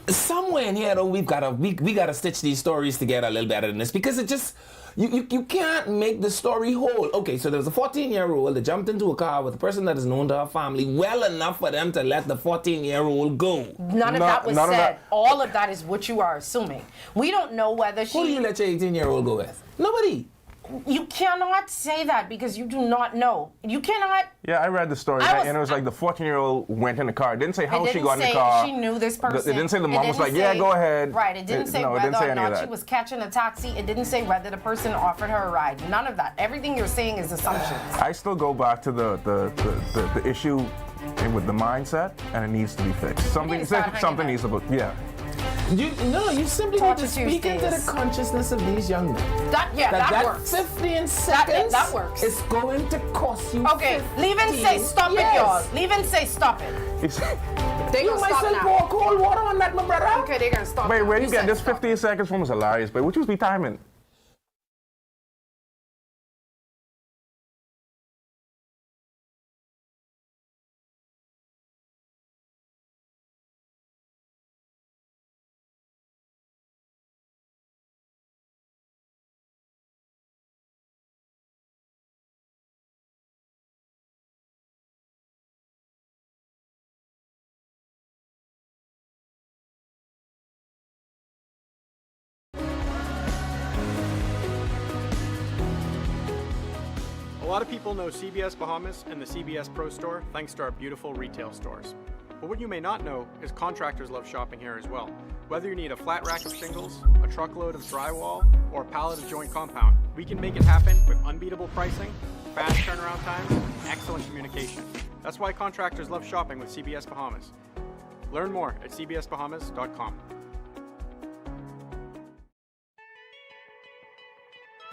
Somewhere in here, though, we gotta stitch these stories together a little better than this, because it just you can't make the story whole. Okay, so there was a 14-year-old that jumped into a car with a person that is known to her family well enough for them to let the 14-year-old go. None of that was said. All of that is what you are assuming. We don't know whether she. Who do you let your 18-year-old go with? Nobody. You cannot say that because you do not know. You cannot. Yeah, I read the story, and it was like the 14-year-old went in the car. It didn't say how she got in the car. She knew this person. It didn't say the mom was like, say, yeah, go ahead. Right. It didn't say no, it whether didn't say or any of not that. she was catching a taxi. It didn't say whether the person offered her a ride. None of that. Everything you're saying is assumptions. I still go back to the issue with the mindset, and it needs to be fixed. Something needs to be, yeah. You simply need to speak into the consciousness of these young men. That works. 15 seconds. That works. It's going to cost you. Okay, leave and say stop it, y'all. Leave and say stop it. They You gonna might stop still now. pour cold water on that, my brother. Okay, they're gonna stop. Wait, now. where you get said this stop. 15 seconds from was hilarious, but what you be timing? A lot of people know CBS Bahamas and the CBS Pro Store thanks to our beautiful retail stores. But what you may not know is contractors love shopping here as well. Whether you need a flat rack of shingles, a truckload of drywall, or a pallet of joint compound, we can make it happen with unbeatable pricing, fast turnaround times, and excellent communication. That's why contractors love shopping with CBS Bahamas. Learn more at cbsbahamas.com.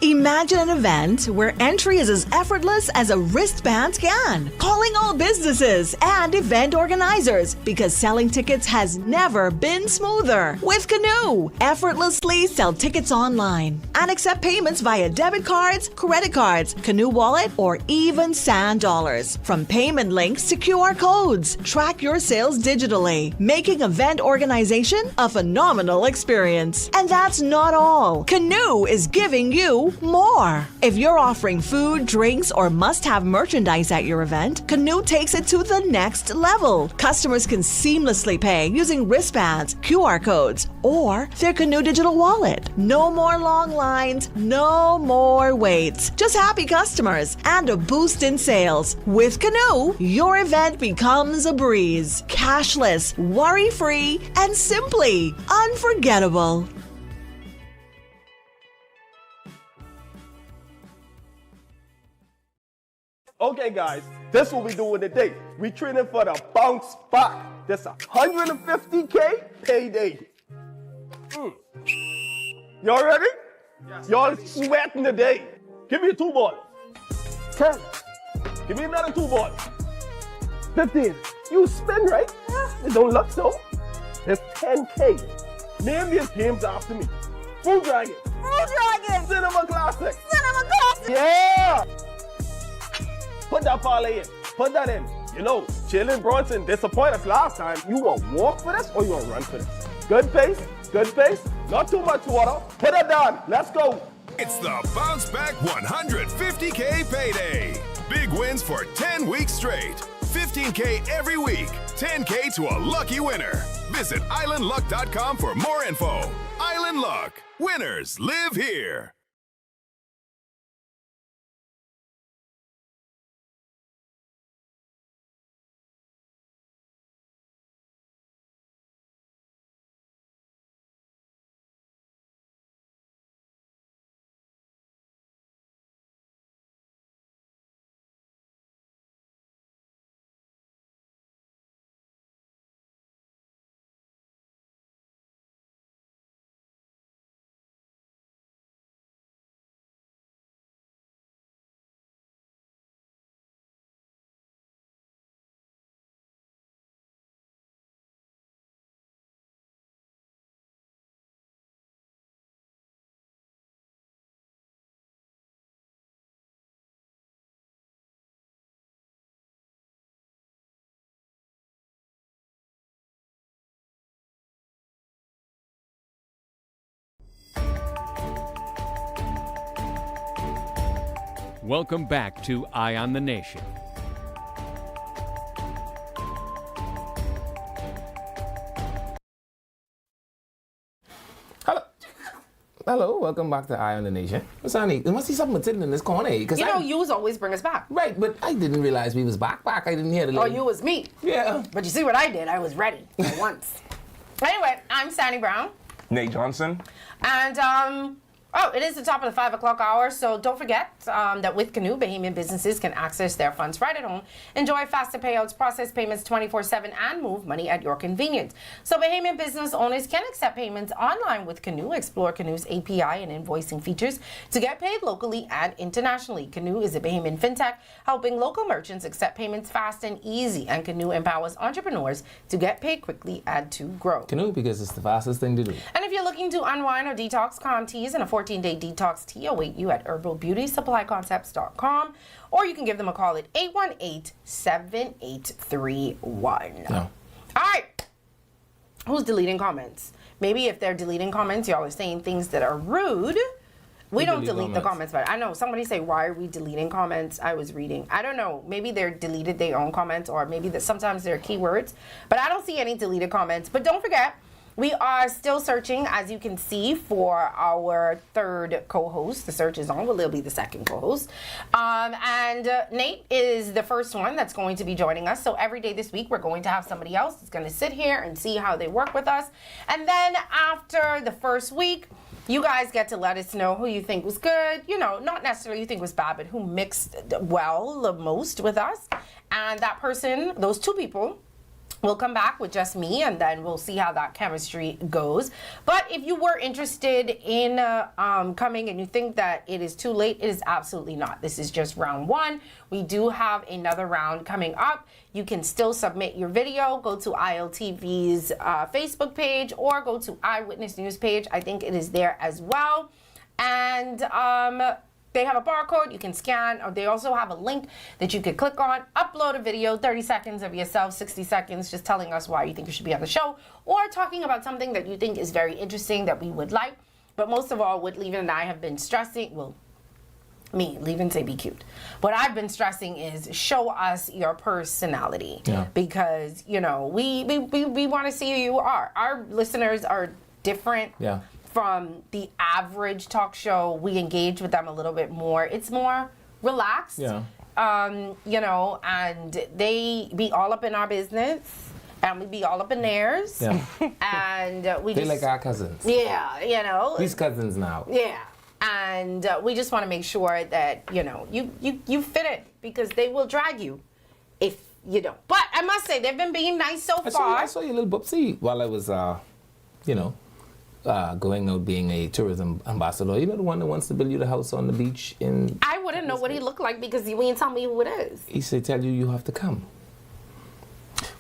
Imagine an event where entry is as effortless as a wristband scan. Calling all businesses and event organizers, because selling tickets has never been smoother. With Canoe, effortlessly sell tickets online and accept payments via debit cards, credit cards, Canoe Wallet, or even Sand Dollars. From payment links to QR codes, track your sales digitally, making event organization a phenomenal experience. And that's not all. Canoe is giving you more. If you're offering food, drinks, or must-have merchandise at your event, Canoe takes it to the next level. Customers can seamlessly pay using wristbands, QR codes, or their Canoe digital wallet. No more long lines, no more waits. Just happy customers and a boost in sales. With Canoe, your event becomes a breeze. Cashless, worry-free, and simply unforgettable. Okay, guys, this is what we doing today. We training for the bounce back. This 150K payday. Y'all ready? Yes. Y'all sweating today. Give me a 2 ball. 10. Give me another 2 ball. 15. You spin, right? It don't look so. It's 10K. Name these games after me. Food Dragon. Food Dragon. Cinema Classic. Cinema Classic. Yeah. Put that parlay in. Put that in. You know, Jalen Brunson disappointed us last time. You want to walk for this or you want to run for this? Good pace. Good pace. Not too much water. Put it down. Let's go. It's the Bounce Back 150K Payday. Big wins for 10 weeks straight. 15K every week. 10K to a lucky winner. Visit islandluck.com for more info. Island Luck. Winners live here. Welcome back to Eye on the Nation. Hello, welcome back to Eye on the Nation. What's on there must be something sitting in this corner. Because You know, you was always bring us back. Right, but I didn't realize we was back. I didn't hear the Oh, you was me. Yeah. But you see what I did? I was ready for once. Anyway, I'm Sandy Brown. Nate Johnson. And, it is the top of the 5 o'clock hour, so don't forget that with Canoe, Bahamian businesses can access their funds right at home, enjoy faster payouts, process payments 24/7, and move money at your convenience. So Bahamian business owners can accept payments online with Canoe. Explore Canoe's API and invoicing features to get paid locally and internationally. Canoe is a Bahamian fintech helping local merchants accept payments fast and easy, and Canoe empowers entrepreneurs to get paid quickly and to grow. Canoe, because it's the fastest thing to do. And if you're looking to unwind or detox, calm teas and a 14-day detox tea await you at herbalbeautysupplyconcepts.com, or you can give them a call at 818-7831. No. All right. Who's deleting comments? Maybe if they're deleting comments, y'all are saying things that are rude. We don't delete the comments, but I know somebody say, why are we deleting comments? I was reading. I don't know. Maybe they're deleted their own comments, or maybe that sometimes they're keywords, but I don't see any deleted comments. But don't forget, we are still searching, as you can see, for our third co-host. The search is on. Well, he'll be the second co-host. And Nate is the first one that's going to be joining us. So every day this week, we're going to have somebody else that's going to sit here and see how they work with us. And then after the first week, you guys get to let us know who you think was good. You know, not necessarily you think was bad, but who mixed well the most with us. And that person, those two people, we'll come back with just me, and then we'll see how that chemistry goes. But if you were interested in coming and you think that it is too late, it is absolutely not. This is just round one. We do have another round coming up. You can still submit your video. Go to ILTV's Facebook page or go to Eyewitness News page. I think it is there as well. And they have a barcode you can scan, or they also have a link that you could click on, upload a video, 30 seconds of yourself, 60 seconds, just telling us why you think you should be on the show, or talking about something that you think is very interesting that we would like. But most of all, what Levin and I have been stressing, well, me, Levin say be cute. What I've been stressing is show us your personality. Yeah. Because, you know, we want to see who you are. Our listeners are different. Yeah. From the average talk show. We engage with them a little bit more. It's more relaxed, Yeah. You know, and they be all up in our business, and we be all up in theirs. Yeah. And we They just, like our cousins. yeah, you know. These cousins now. Yeah. And we just want to make sure that, you know, you fit it, because they will drag you if you don't. But I must say, they've been being nice so far. I saw your little bubsy while I was, you know, going out being a tourism ambassador. You know, the one that wants to build you the house on the beach in... I wouldn't know what he looked like because you didn't tell me who it is. He said, tell you have to come.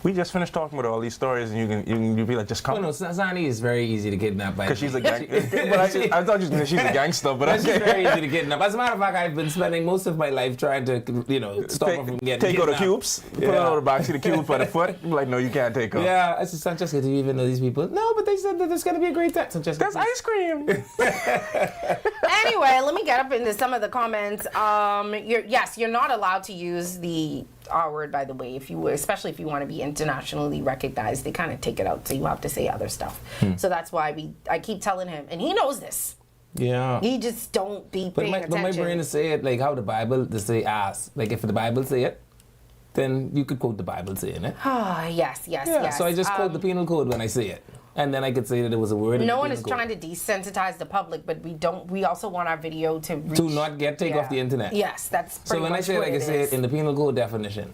We just finished talking about all these stories, and you be like, just come. Oh, no, Zani is very easy to kidnap by. Because she's a gangster. I thought you were she's a gangster, but she's very easy to kidnap. As a matter of fact, I've been spending most of my life trying to, you know, stop her from getting take her kidnapped. the cubes, put her on the back, see the cube for the foot. I'm like, no, you can't take her. Yeah, I said, Francesca, do you even know these people? No, but they said that there's going to be a great time. Francesca, that's ice cream. Anyway, let me get up into some of the comments. You're not allowed to use the R word, by the way, especially if you want to be internationally recognized. They kind of take it out, so you have to say other stuff. So that's why I keep telling him, and he knows this. Yeah. He just don't be paying attention. But my brain is say it like how the Bible to say ass. Like if the Bible say it, then you could quote the Bible saying it. Ah, yes. So I just quote the penal code when I say it. And then I could say that it was a word. No one is trying to desensitize the public, but we also want our video to reach. To not take off the internet. Yes, that's pretty So when much I say it, I can say it in the penal code definition.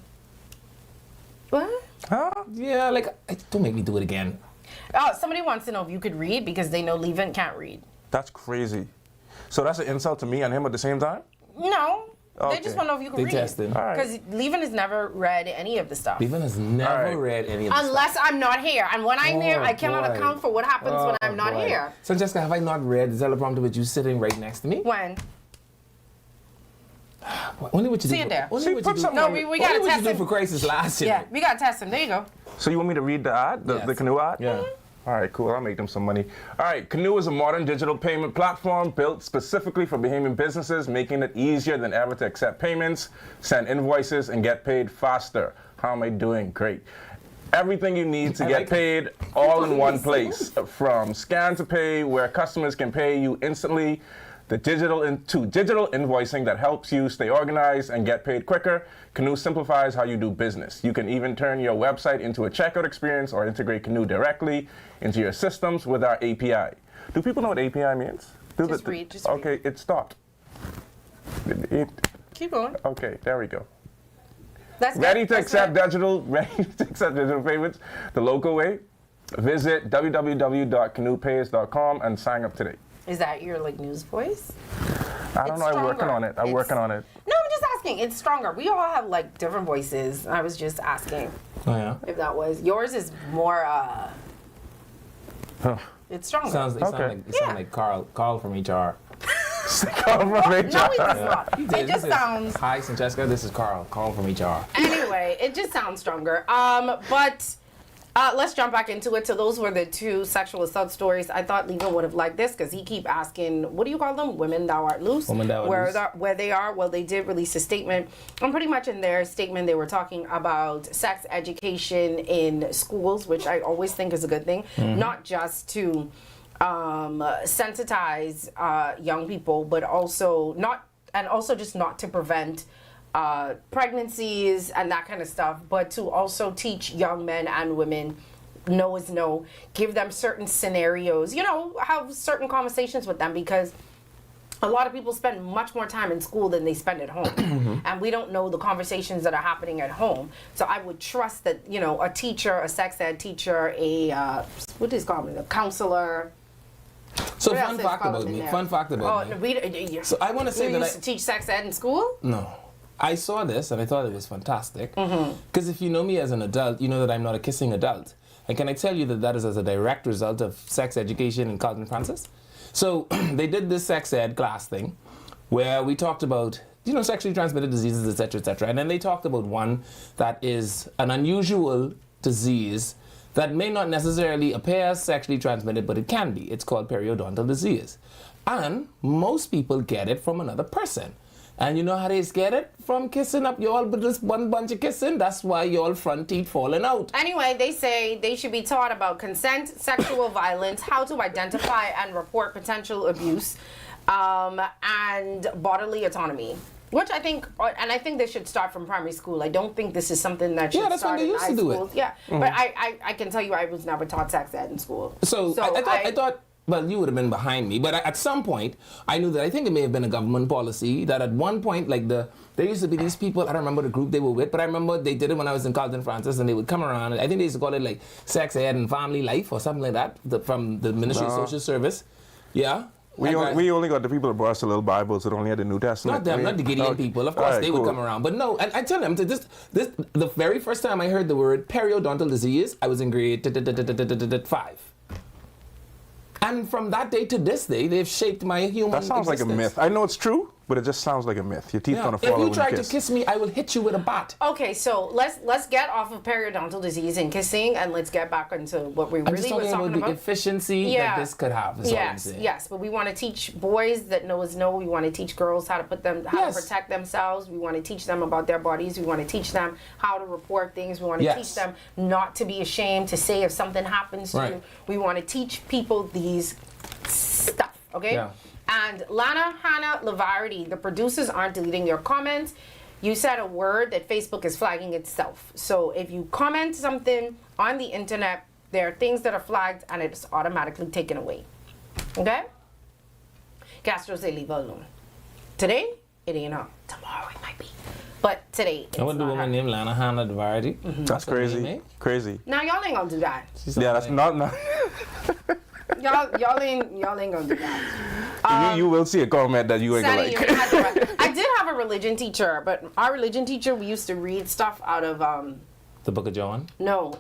What? Huh? Yeah, like, don't make me do it again. Oh, somebody wants to know if you could read because they know Levin can't read. That's crazy. So that's an insult to me and him at the same time? No. Okay. They just want to know if you can read. They tested. Because Levin has never read any of the stuff. Levin has never read any of the stuff. Unless I'm not here. And when I'm here, I cannot account for what happens when I'm not here. So, Jessica, have I not read the teleprompter with you sitting right next to me? When? Only what you See it there. Only what you do. No, we got to test him. for crisis last year. Yeah, we got to test him. There you go. So you want me to read the ad, the canoe ad? Yeah. All right, cool. I'll make them some money. All right, Canoe is a modern digital payment platform built specifically for Bahamian businesses, making it easier than ever to accept payments, send invoices, and get paid faster. How am I doing? Great. Everything you need to get paid all in one place. From scan to pay, where customers can pay you instantly, to digital invoicing that helps you stay organized and get paid quicker. Canoe simplifies how you do business. You can even turn your website into a checkout experience or integrate Canoe directly into your systems with our API. Do people know what API means? Just read. Okay, it stopped. Keep going. Okay, there we go. Ready to accept digital payments the local way? Visit www.canoepays.com and sign up today. Is that your news voice? I don't know. I'm working on it. No, I'm just asking. It's stronger. We all have different voices. I was just asking. Oh yeah. If that was yours, is more. It's stronger. Sounds like Carl from HR. Carl from HR. No, he does not. It just sounds. Hi, Francesca. This is Carl. Carl from HR. Anyway, it just sounds stronger. But let's jump back into it. So those were the 2 sexual assault stories. I thought Leva would have liked this because he keep asking, what do you call them? Women thou art loose. Women thou art loose. Where they are. Well, they did release a statement. And pretty much in their statement, they were talking about sex education in schools, which I always think is a good thing. Mm-hmm. Not just to sensitize young people, but also not to prevent pregnancies and that kind of stuff, but to also teach young men and women no is no, give them certain scenarios, have certain conversations with them, because a lot of people spend much more time in school than they spend at home. And we don't know the conversations that are happening at home. So I would trust that, a teacher, a sex ed teacher, a counselor. So fun fact about me. So I want to say that you used to teach sex ed in school? No. I saw this and I thought it was fantastic. Because if you know me as an adult, you know that I'm not a kissing adult. And can I tell you that is as a direct result of sex education in Carlton Francis? So they did this sex ed class thing where we talked about, sexually transmitted diseases, etc., etc. And then they talked about one that is an unusual disease that may not necessarily appear as sexually transmitted, but it can be. It's called periodontal disease. And most people get it from another person. And you know how they get it? From kissing up y'all, but just one bunch of kissing. That's why y'all front teeth falling out. Anyway, they say they should be taught about consent, sexual violence, how to identify and report potential abuse, and bodily autonomy. Which I think this should start from primary school. I don't think this is something that should start in high schools. Yeah, but I can tell you I was never taught sex ed in school. So I thought, well, you would have been behind me, but at some point, I knew that I think it may have been a government policy that at one point, there used to be these people, I don't remember the group they were with, but I remember they did it when I was in Carlton Francis, and they would come around, I think they used to call it sex ed and family life or something like that, from the Ministry of Social Service. Yeah. We only got the people that brought us the little Bibles that only had the New Testament. Not them, not the Gideon people. Of course, they would come around. But no, and I tell them, the very first time I heard the word periodontal disease, I was in grade 5. And from that day to this day, they've shaped my human That sounds existence. like a myth. I know it's true, but it just sounds like a myth. Your teeth gonna fall when you kiss. If you try to kiss me, I will hit you with a bat. Okay, so let's get off of periodontal disease and kissing, and let's get back into what we really were talking about. The efficiency that this could have. Yes, but we want to teach boys that no is no. We want to teach girls how to protect themselves. We want to teach them about their bodies. We want to teach them how to report things. We want to teach them not to be ashamed to say if something happens to you. We want to teach people these stuff. Okay. Yeah. And Lana Hannah Lavardi, the producers aren't deleting your comments. You said a word that Facebook is flagging itself. So if you comment something on the internet, there are things that are flagged and it's automatically taken away. Okay? Castro say leave alone. Today, it ain't on. Tomorrow it might be. But today, it's I want the woman named Lana Hannah Lavardi. That's crazy. Crazy. Now y'all ain't gonna do that. That's not. Y'all ain't gonna do that. You will see a comment that you ain't gonna like. I did have a religion teacher, but our religion teacher, we used to read stuff out of the Book of John. No.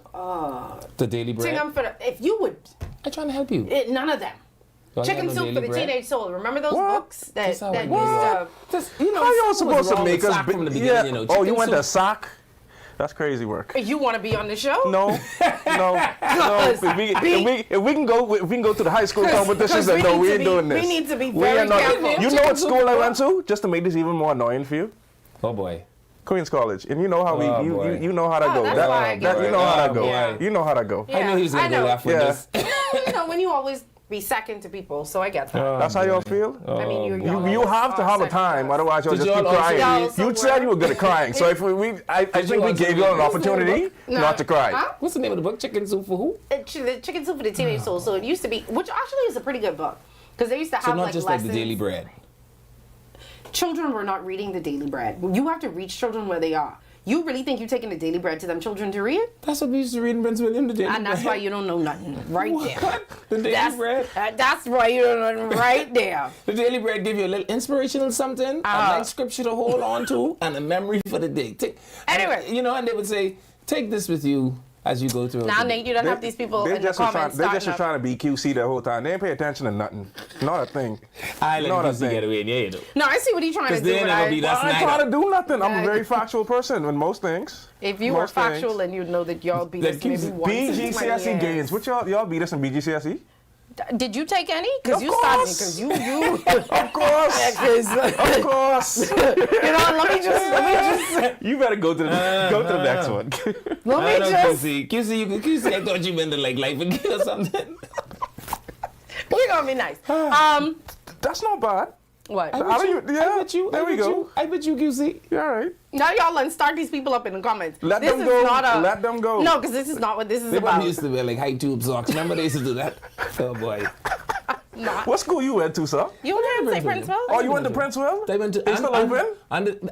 The Daily Bread. If you would. I'm trying to help you. None of them. Chicken Soup for the Teenage Soul. Remember those books that used to. How y'all supposed to make us? From the beginning, you went to SOC. That's crazy work. You want to be on the show? No. If we can go to the high school competitions, then no, we ain't doing this. We need to be very careful. You know what school I went to? Just to make this even more annoying for you? Oh boy. Queens College, and you know how you know how that goes. That's why I get You know how that goes. Yeah. You know how that goes. I knew he was gonna go off with this. You know, when you always be second to people, so I get that. That's how y'all feel? I mean, You have to have a time, otherwise you'll just keep crying. You said you were good at crying, so if I think we gave you an opportunity not to cry. Huh? What's the name of the book? Chicken Soup for Who? The Chicken Soup for the Teenage Soul. So it used to be, which actually is a pretty good book, because they used to have So not like just lessons. like the Daily Bread. Children were not reading the Daily Bread. You have to reach children where they are. You really think you're taking the Daily Bread to them children to read? That's what we used to read in Prince William, the Daily Bread. And that's why you don't know nothing right there. The Daily Bread? That's why you don't know nothing right there. The Daily Bread give you a little inspirational something, a nice scripture to hold on to, and a memory for the day. Anyway. And they would say, take this with you as you go through. Now, Nate, you don't have these people in the comments. They just were trying to be QC the whole time. They ain't pay attention to nothing. Not a thing. I let QC get away, yeah, you know. No, I see what he's trying to do. I'm trying to do nothing. I'm a very factual person in most things. If you were factual and you'd know that y'all beat us maybe once in 20 BGCSE years. games. What y'all beat us in BGCSE? Did you take any? Because you course. started. Because you. Of course. You know, let me just. You better go to the next one. Let me just. QC, I thought you meant to like life again or something. We're gonna be nice. That's not bad. What? I bet you. There we go. I bet you, QC. You're all right. Now y'all and start these people up in the comments. Let them go. Let them go. No, because this is not what this is They about. used to wear like high tube socks. Remember they used to do that? Oh boy. What school you went to, sir? You went to St. Princeville? Oh, you went to Princeville? They went to. They still open?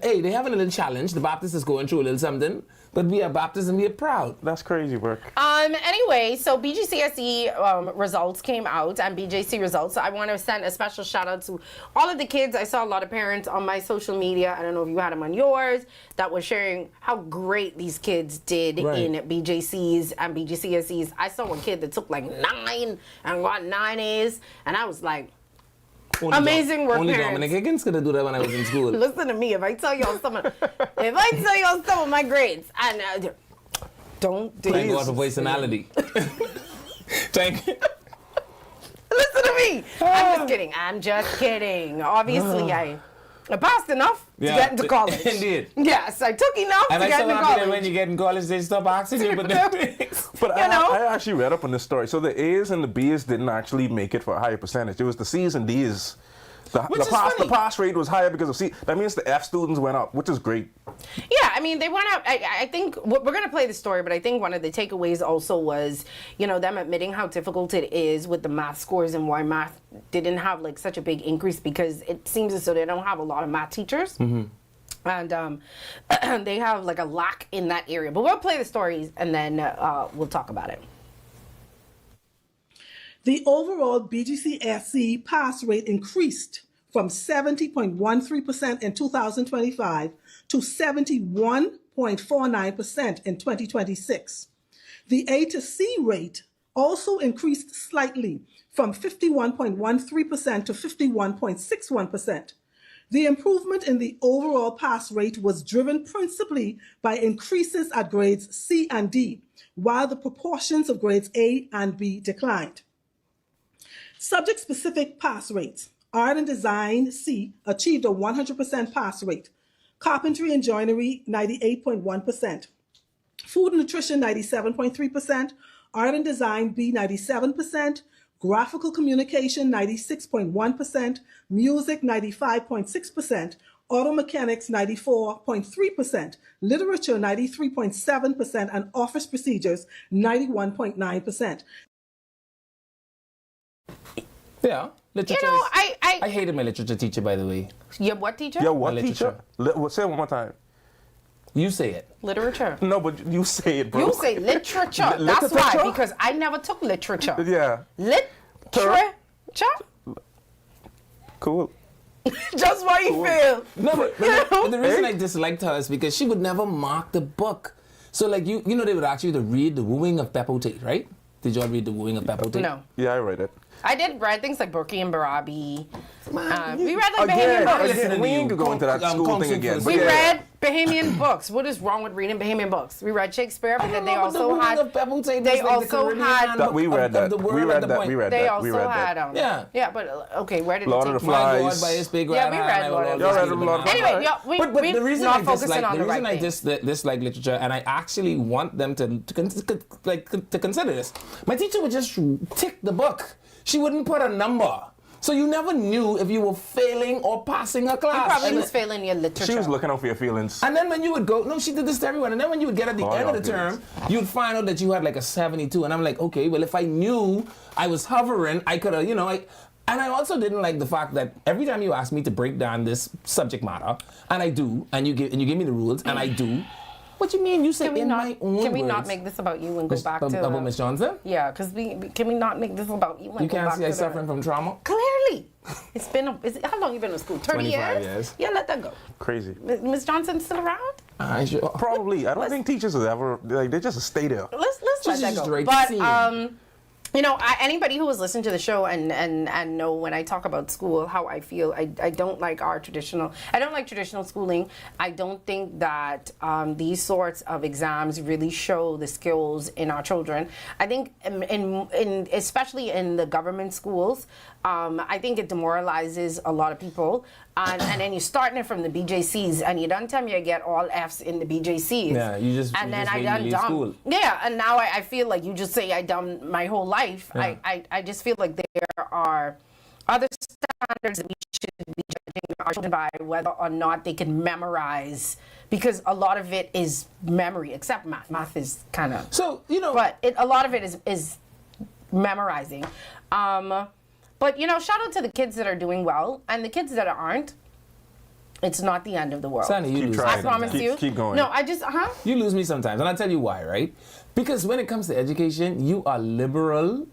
Hey, they having a little challenge. The Baptists is going through a little something, but we are Baptists and we are proud. That's crazy work. Anyway, so BGCSE results came out and BJC results. I want to send a special shout out to all of the kids. I saw a lot of parents on my social media. I don't know if you had them on yours that was sharing how great these kids did in BJCs and BGCSEs. I saw one kid that took like 9 and got 9 A's, and I was like, amazing work, Only parents. Dominic Higgins could have do that when I was in school. Listen to me. If I tell y'all some of my grades, and don't do Thank God for personality. Thank you. Listen to me. I'm just kidding. Obviously, I passed enough to get into college. Indeed. Yes, I took enough And to I get so into happy that college. when you get in college, they stop asking you. But I actually read up on this story. So the A's and the B's didn't actually make it for a higher percentage. It was the C's and D's. The pass rate was higher because of C. That means the F students went up, which is great. Yeah, I mean, they went up. I think we're going to play the story, but I think one of the takeaways also was, them admitting how difficult it is with the math scores and why math didn't have like such a big increase, because it seems as though they don't have a lot of math teachers. Mm-hmm. And they have like a lack in that area. But we'll play the stories and then we'll talk about it. The overall BGCSE pass rate increased from 70.13% in 2025 to 71.49% in 2026. The A to C rate also increased slightly from 51.13% to 51.61%. The improvement in the overall pass rate was driven principally by increases at grades C and D, while the proportions of grades A and B declined. Subject-specific pass rates. Art and Design C achieved a 100% pass rate. Carpentry and Joinery, 98.1%. Food and Nutrition, 97.3%. Art and Design B, 97%. Graphical Communication, 96.1%. Music, 95.6%. Auto Mechanics, 94.3%. Literature, 93.7%. And Office Procedures, 91.9%. Yeah, literature. I hated my literature teacher, by the way. Your what teacher? Your what teacher? Say it one more time. You say it. Literature. No, but you say it, bro. You say literature. That's why, because I never took literature. Yeah. Literature. Cool. Just why you feel. No, but the reason I disliked her is because she would never mark the book. So, like, they would ask you to read The Wooing of Beppo Tate, right? Did you all read The Wooing of Beppo Tate? No. Yeah, I read it. I did read things like Burki and Barabi. We read like Bahamian books. We ain't going to that school thing again. We read Bahamian books. What is wrong with reading Bahamian books? We read Shakespeare, but then they also had. They also had. We read that. We read that. They also had. Yeah, but okay, where did Lord it of take the place? Flies. By his big Yeah, we read Lord of the Flies. Anyway, yeah, but the reason I focusing on the the reason right I thing. dislike literature, and I actually want them to consider this. My teacher would just tick the book. She wouldn't put a number. So you never knew if you were failing or passing a class. You probably was failing your literature. She was looking out for your feelings. And then when you would go, no, she did this to everyone. And then when you would get at the end of the term, you'd find out that you had like a 72. And I'm like, okay, well, if I knew I was hovering, I could have, and I also didn't like the fact that every time you ask me to break down this subject matter, and I do, and you give me the rules, and I do. What you mean? You say in my own words. Can we not make this about you and go back to about Miss Johnson? Yeah, because can we not make this about you? And You go can't back see I to suffering from trauma. Clearly, it's been. How long you been in school? 30 25 years. Yeah, let that go. Crazy. Miss Johnson still around? Sure. Probably. I don't think teachers will ever they just stay there. Let's let that go. But anybody who has listened to the show and know when I talk about school how I feel, I don't like traditional schooling. I don't think that these sorts of exams really show the skills in our children. I think in especially in the government schools, I think it demoralizes a lot of people. And then you're starting it from the BJCs, and you don't tell me you get all F's in the BJCs. Yeah, you just leave school. Yeah, and now I feel like you just say I done my whole life. Yeah. I just feel like there are other standards that we should be judging our children by, whether or not they can memorize, because a lot of it is memory, except math. Math is kind of but a lot of it is memorizing. But shout out to the kids that are doing well, and the kids that aren't. It's not the end of the world. Sandy, you lose me. I promise you. Keep going. No, I just You lose me sometimes, and I'll tell you why, right? Because when it comes to education, you are liberal,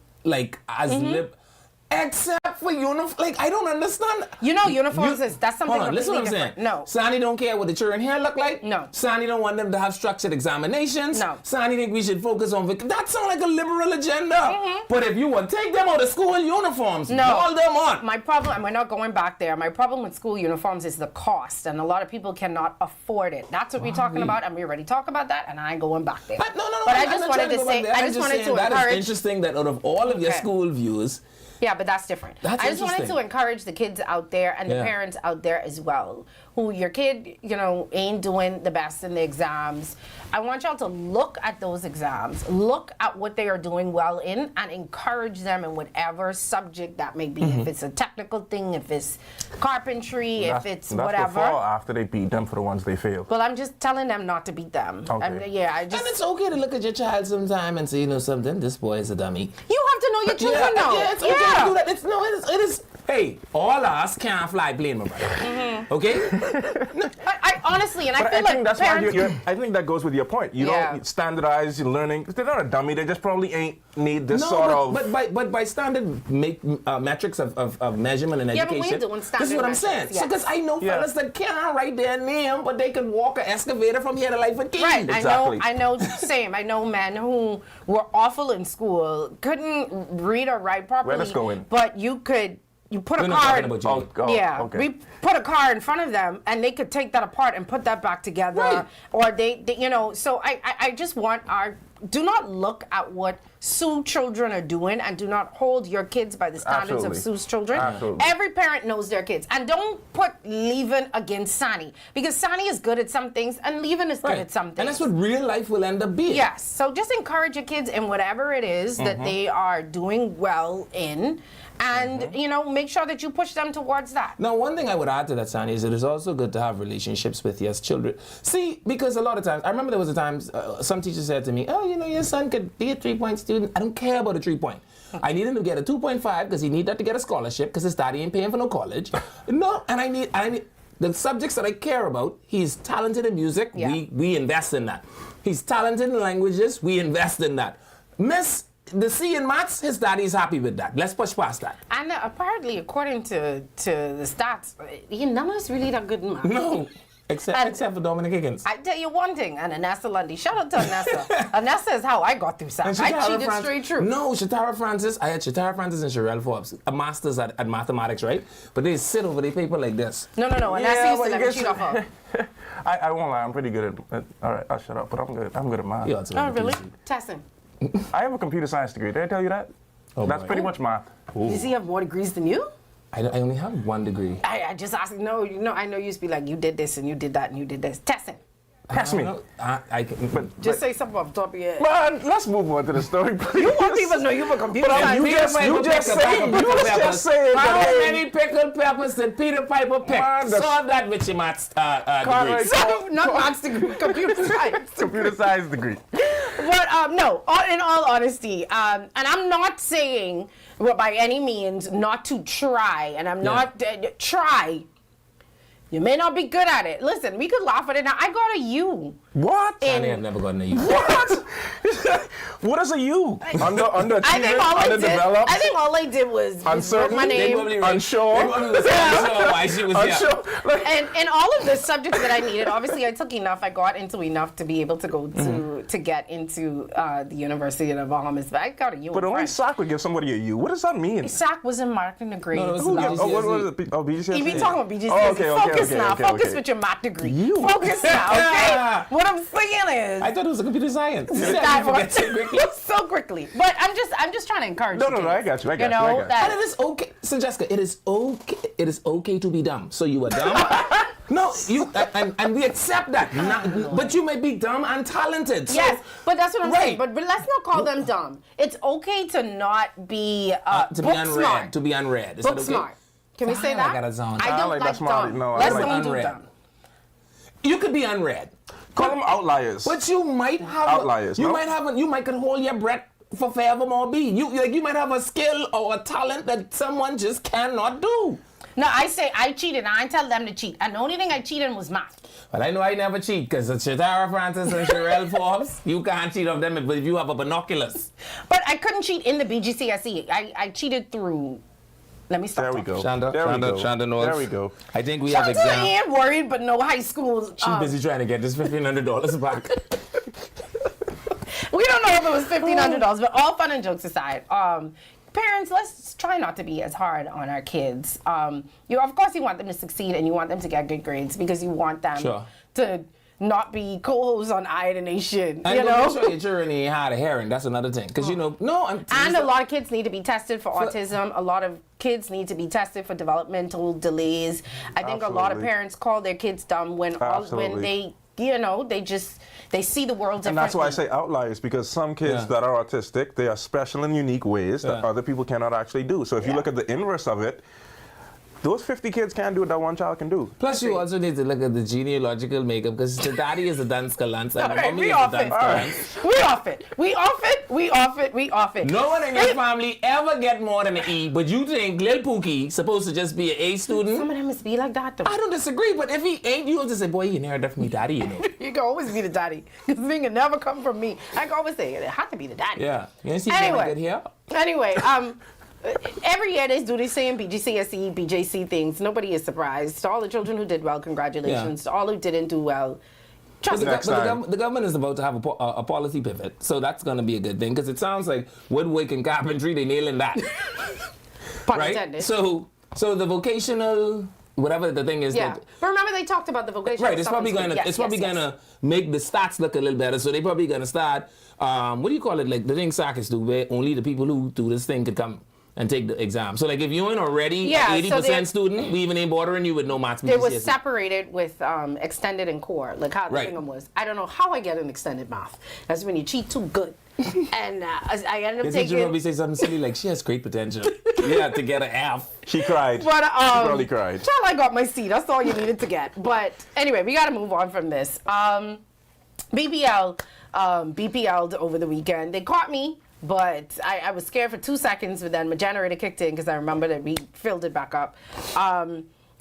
except for uniform. Like, I don't understand. Uniforms that's something Hold on, listen completely what I'm different. saying. No. Sandy don't care what the children here look like. No. Sandy don't want them to have structured examinations. No. Sandy think we should focus on that sounds like a liberal agenda. But if you want to take them out of school uniforms, call them on. My problem, and we're not going back there, my problem with school uniforms is the cost, and a lot of people cannot afford it. That's what we're talking about, and we already talked about that, and I ain't going back there. No, but I just wanted to say, I just wanted to encourage. That is interesting that out of all of your school views, yeah, but that's different. That's I just wanted to encourage the kids out there and the parents out there as well, who your kid, ain't doing the best in the exams. I want y'all to look at those exams, look at what they are doing well in, and encourage them in whatever subject that may be. If it's a technical thing, if it's carpentry, if it's whatever. That's before or after they beat them for the ones they failed. Well, I'm just telling them not to beat them. Okay. And it's okay to look at your child sometime and say, something, this boy is a dummy. You have to know your children now. Yeah, it's okay to do that. It is. Hey, all us can't fly plane, my brother. Okay? I honestly, and I feel like that's parents. why I think that goes with your point. You don't standardize your learning. They're not a dummy. They just probably ain't need this But by standard metrics of measurement and education. Yeah, but we're doing standard this is what I'm saying. Yes. Because I know fellas that can't write their name, but they can walk an excavator from here to Life and King. Right. Exactly. I know. Same. I know men who were awful in school, couldn't read or write properly. Where this going? But you put a card. We put a car in front of them, and they could take that apart and put that back together. Right. Or they. So I just want do not look at what Sioux children are doing, and do not hold your kids by the standards of Sioux children. Absolutely. Every parent knows their kids, and don't put Leven against Sani, because Sani is good at some things and Leven is good at some things. And that's what real life will end up being. Yes. So just encourage your kids in whatever it is that they are doing well in. And, make sure that you push them towards that. Now, one thing I would add to that, Sani, is it is also good to have relationships with your children. See, because a lot of times, I remember there was a time some teachers said to me, your son could be a 3-point student. I don't care about a 3-point. I need him to get a 2.5 because he need that to get a scholarship because his daddy ain't paying for no college. No, and I need the subjects that I care about. He's talented in music. Yeah. We invest in that. He's talented in languages. We invest in that. The C in maths, his daddy's happy with that. Let's push past that. And apparently, according to the stats, none of us really that good in maths. No, except for Dominic Higgins. I tell you one thing, and Anessa Lundy. Shout out to Anessa. Anessa is how I got through SAT. I cheated straight through. No, Shatara Francis. I had Shatara Francis and Sherelle Forbes, a master's at mathematics, right? But they sit over their paper like this. No. Anessa used to let me cheat off her. I won't lie, I'm pretty good at all right, I'll shut up, but I'm good at math. Oh, really? Testing. I have a computer science degree. Did I tell you that? Oh, That's boy. pretty much math. Does he have more degrees than you? I only have 1 degree. I just asked, no, I know you used to be like, you did this and you did that and you did this. Testing. Test me. Just say something off the top of your head. Man, let's move on to the story, please. You want people to know you have a computer But science. you just saying How that, hey, many pickled peppers did Peter Piper pick? Man, Solve that with your maths degree. So, not maths degree, computer science. Computer science degree. But no, in all honesty, and I'm not saying by any means not to try, and I'm not try. You may not be good at it. Listen, we could laugh at it now. I got a U. What? I have never gotten a U. What? What is a U? Underachieving? Underdeveloped? I think all I did was wrote my name. Unsure? Why she was Unsure? And all of the subjects that I needed, obviously I took enough. I got into enough to be able to go to get into the University of the Bahamas. But I got a U. But only SAC would give somebody a U. What does that mean? SAC was in marking the grades. No, it was what was it? Oh, BGCSE? You be talking about BGCSE. Oh, okay, Focus now. Focus with your math degree. Focus now, okay? What I'm saying is, I thought it was a computer science. that one so quickly. But I'm just trying to encourage you. No, I got you. I got you. That And it is okay. So Jessica, it is okay to be dumb. So you were dumb. No, you and we accept that. But you may be dumb and talented. So, yes, but that's what I'm saying. But let's not call them dumb. It's okay to not be to be book unread. smart. To be unread. Is Book that okay? smart. Can we say that? I got a zone. I don't like dumb. No, let's I like don't do unread. dumb. You could be unread. Call them outliers. But you might have Outliers, You no? might have. You might could hold your breath for forevermore. You might have a skill or a talent that someone just cannot do. No, I say I cheated. I tell them to cheat. And the only thing I cheated in was math. Well, I know I never cheat because Shatara Francis and Sherelle Forbes, you can't cheat of them if you have a binoculars. But I couldn't cheat in the BGCSE. I cheated through. Let me stop. There we go. Shonda knows. There we go. I think we have Shonda exam. ain't worried, but no high school. She's busy trying to get this $1,500 back. We don't know if it was $1,500, but all fun and jokes aside, parents, let's try not to be as hard on our kids. Of course, you want them to succeed and you want them to get good grades because you want them to not be co-hosts on Eye of the Nation. And you know, make sure your children ain't hard of hearing. That's another thing. Because and a lot of kids need to be tested for autism. A lot of kids need to be tested for developmental delays. I think a lot of parents call their kids dumb when they they see the world differently. And that's why I say outliers, because some kids that are autistic, they are special in unique ways that other people cannot actually do. So if you look at the inverse of it, those 50 kids can't do what that one child can do. Plus, you also need to look at the genealogical makeup, because the daddy is a Danska Lance and the right, mommy is a Danska Lance. We off it. No one in your family ever get more than an E, but you think Lil Pookie supposed to just be an A student? Some of them must be like that, though. I don't disagree, but if he ain't, you have to say, boy, you inherited from me daddy, you know. You can always be the daddy, because the thing can never come from me. I can always say, it had to be the daddy. Yeah. You see Anyway, here? Anyway, every year they do the same BGCSE, BJC things. Nobody is surprised. To all the children who did well, congratulations. To all who didn't do well, trust me. The government is about to have a policy pivot, so that's going to be a good thing, because it sounds like woodwork and carpentry, they nailing that. Right? So the vocational, whatever the thing is. Yeah. But remember they talked about the vocational Right, it's probably gonna make the stats look a little better. So they're probably gonna start, what do you call it? Like the thing SACs do, where only the people who do this thing could come and take the exam. So like if you ain't already 80% student, we even ain't bordering you with no maths. It was separated with extended and core, like how the thing was. I don't know how I get an extended math. That's when you cheat too good. And I ended up taking. Did you probably say something silly like she has great potential? Yeah, to get an F. She cried. But, she probably cried. Child, I got my C. That's all you needed to get. But anyway, we got to move on from this. BPL'd over the weekend. They caught me, but I was scared for 2 seconds, but then my generator kicked in because I remember that we filled it back up.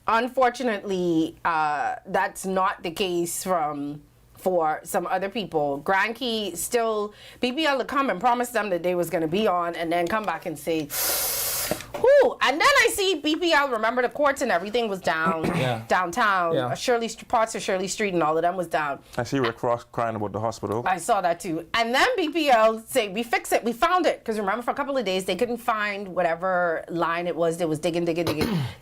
Unfortunately, that's not the case for some other people. Grand Key still, BPL to come and promise them that they was going to be on and then come back and say, whoo. And then I see BPL, remember the courts and everything was down downtown. Parts of Shirley Street and all of them was down. I see Rick Ross crying about the hospital. I saw that too. And then BPL say, we fix it, we found it. Because remember, for a couple of days, they couldn't find whatever line it was. They was digging. They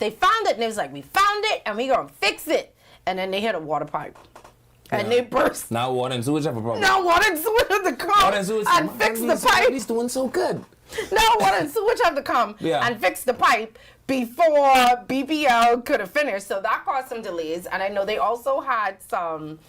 found it and it was like, we found it and we gonna fix it. And then they hit a water pipe. And they burst. Now water and sewage have a problem. Now water and sewage have to come Water and sewage, and fix the pipe. He's doing so good. Now water and sewage have to come and fix the pipe before BPL could have finished. So that caused some delays. And I know they also had some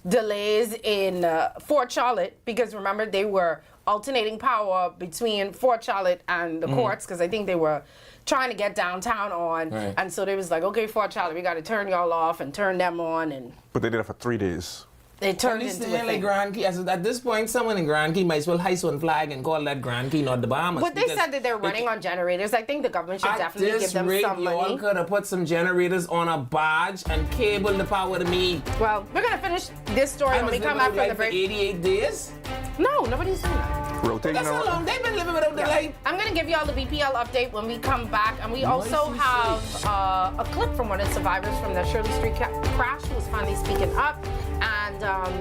delays in Fort Charlotte, because remember they were alternating power between Fort Charlotte and the courts, because I think they were trying to get downtown on. Right. And so they was like, okay, Fort Charlotte, we got to turn y'all off and turn them on. And But they did it for 3 days. they turned into a thing. Grand Key. At this point, someone in Grand Key might as well hoist one flag and call that Grand Key, not the Bahamas. But they said that they're running on generators. I think the government should definitely give them some you all money. could have put some generators on a barge and cable the power to me. Well, we're going to finish this story when we come back from the break. 88 days? No, nobody's saying that. Rotating That's how long they've been living without the light. I'm going to give you all the BPL update when we come back. And we also have a clip from one of the survivors from the Shirley Street crash who was finally speaking up, and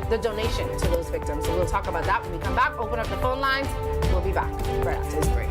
the donation to those victims. So we'll talk about that when we come back. Open up the phone lines. We'll be back right after this break.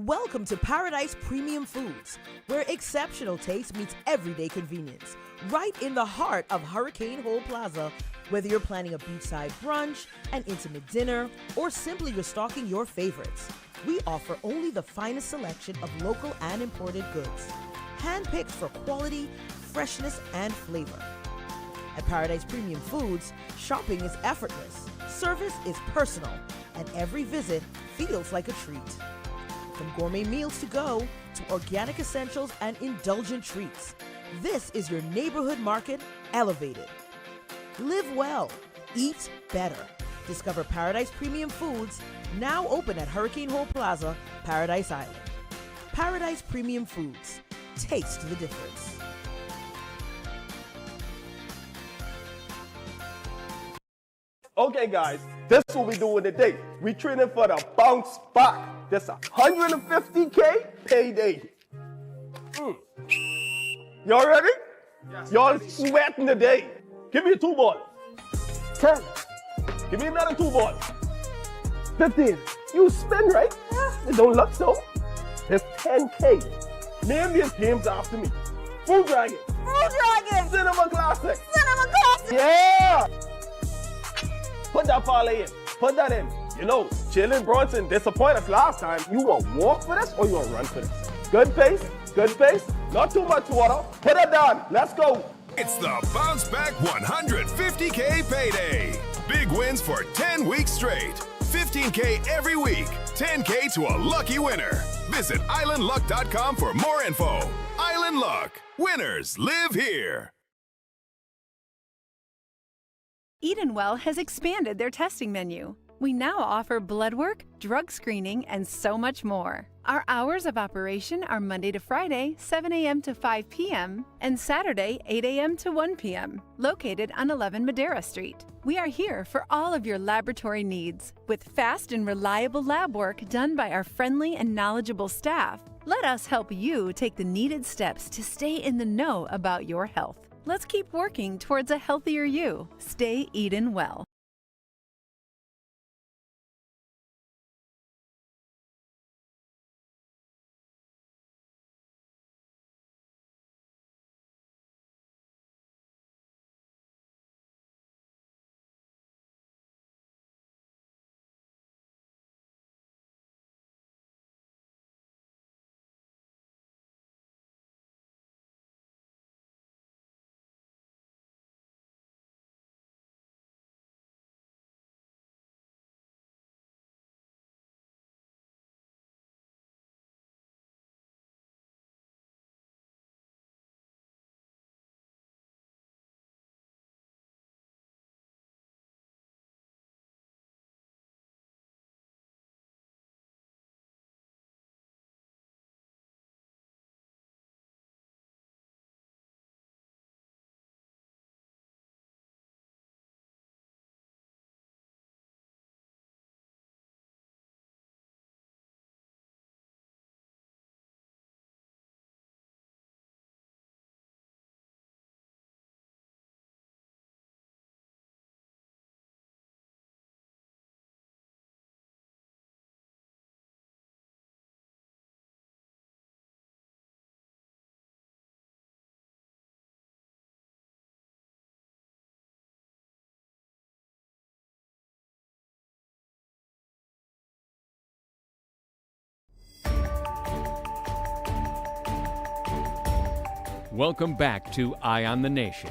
Welcome to Paradise Premium Foods, where exceptional taste meets everyday convenience. Right in the heart of Hurricane Hole Plaza, whether you're planning a beachside brunch, an intimate dinner, or simply restocking your favorites, we offer only the finest selection of local and imported goods, handpicked for quality, freshness, and flavor. At Paradise Premium Foods, shopping is effortless, service is personal, and every visit feels like a treat. From gourmet meals to go to organic essentials and indulgent treats, this is your neighborhood market elevated. Live well, eat better. Discover Paradise Premium Foods, now open at Hurricane Hole Plaza, Paradise Island. Paradise Premium Foods. Taste the difference. Okay, guys, this is what we doing today. We training for the bounce back. This a 150K payday. Y'all ready? Yes. Y'all sweating today. Give me a 2 ball. 10. Give me another 2 ball. 15. You spin, right? It don't look so. It's 10K. Name these games after me. Food Dragon. Food Dragon. Cinema Classic. Cinema Classic. Yeah. Put that parlay in. Put that in. You know, Jalen Brunson disappointed us last time. You want to walk for this or you want to run for this? Good pace, good pace. Not too much water. Put it down. Let's go. It's the Bounce Back 150K payday. Big wins for 10 weeks straight. 15K every week. 10K to a lucky winner. Visit islandluck.com for more info. Island Luck. Winners live here. Edenwell has expanded their testing menu. We now offer blood work, drug screening, and so much more. Our hours of operation are Monday to Friday, 7 a.m. to 5 p.m., and Saturday, 8 a.m. to 1 p.m., located on 11 Madera Street. We are here for all of your laboratory needs, with fast and reliable lab work done by our friendly and knowledgeable staff. Let us help you take the needed steps to stay in the know about your health. Let's keep working towards a healthier you. Stay Eden well. Welcome back to Eye on the Nation.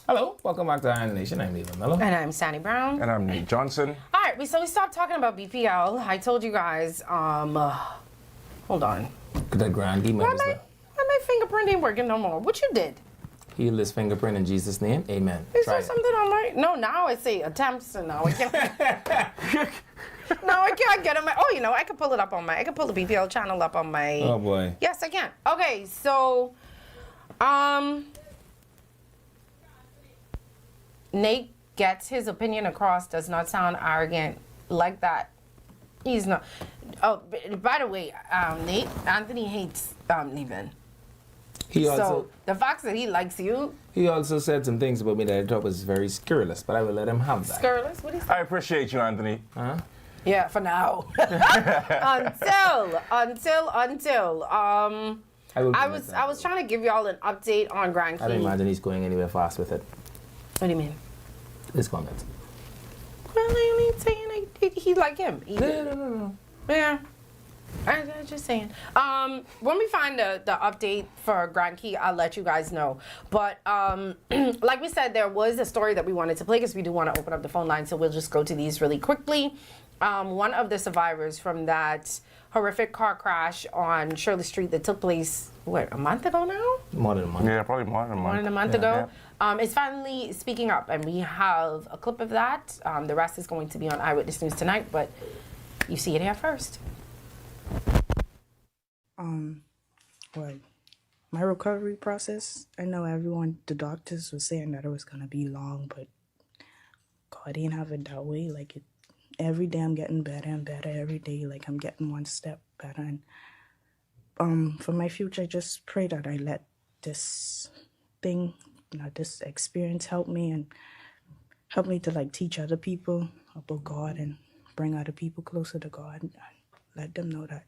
Hello, welcome back to Eye on the Nation. I'm Leland Miller. And I'm Sandy Brown. And I'm Nate Johnson. All right, so we stopped talking about BPL. I told you guys, hold on. That Grand Key members there. My fingerprint ain't working no more. What you did? Heal this fingerprint in Jesus' name. Amen. Is Try there it. something on my... No, now I say attempts, and now I can't... No, I can't get on my... Oh, you know, I can pull it up on my... I can pull the BPL channel up on my... Oh, boy. Yes, I can. Okay, so... Nate gets his opinion across, does not sound arrogant like that. He's not... Oh, by the way, Nate, Anthony hates leaving. He also... So, the fact that he likes you... He also said some things about me that I thought was very scurrilous, but I will let him have that. Scurrilous? What do you say? I appreciate you, Anthony. Huh? Yeah, for now. until. I was trying to give y'all an update on Grand Key. I don't imagine he's going anywhere fast with it. What do you mean? This comment. Well, I ain't saying he like him. No. Yeah. I'm just saying. When we find the update for Grand Key, I'll let you guys know. But like we said, there was a story that we wanted to play because we do want to open up the phone line, so we'll just go to these really quickly. One of the survivors from that horrific car crash on Shirley Street that took place, a month ago now? More than a month. Yeah, probably more than a month. More than a month ago. Yeah. Is finally speaking up, and we have a clip of that. The rest is going to be on Eyewitness News tonight, but you see it here first. Well, my recovery process, I know everyone, the doctors were saying that it was going to be long, but God didn't have it that way. Like, every day I'm getting better and better every day. Like, I'm getting one step better. And for my future, I just pray that I let this thing, this experience help me and help me to, like, teach other people about God and bring other people closer to God and let them know that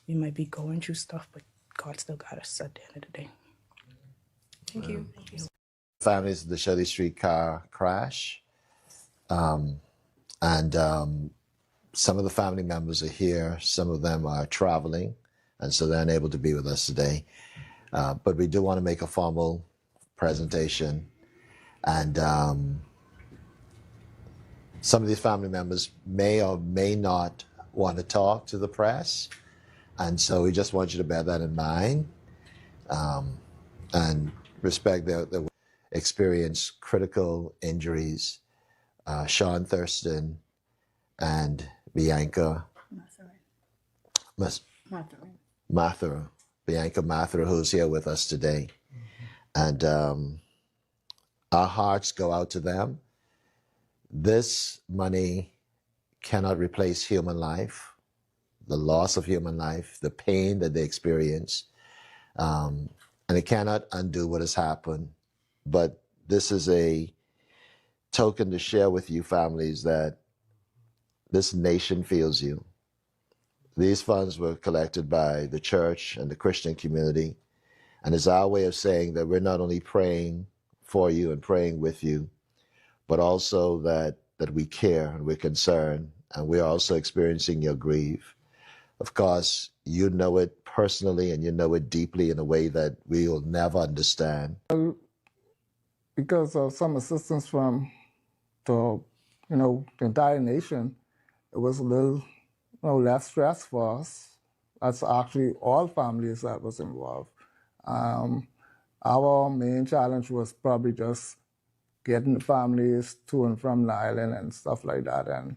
we might be going through stuff, but God still got us at the end of the day. Thank you. Families of the Shirley Street car crash. Some of the family members are here. Some of them are traveling, and so they're unable to be with us today. But we do want to make a formal presentation. And some of these family members may or may not want to talk to the press. And so we just want you to bear that in mind and respect their experience critical injuries. Sean Thurston and Bianca Mathura, Bianca Mathura, who's here with us today. And our hearts go out to them. This money cannot replace human life, the loss of human life, the pain that they experience. And it cannot undo what has happened. But this is a token to share with you families that this nation feels you. These funds were collected by the church and the Christian community. And it's our way of saying that we're not only praying for you and praying with you, but also that we care and we're concerned, and we're also experiencing your grief. Of course, you know it personally and you know it deeply in a way that we will never understand. Because of some assistance from the entire nation, it was a little less stress for us. That's actually all families that was involved. Our main challenge was probably just getting the families to and from the island and stuff like that. And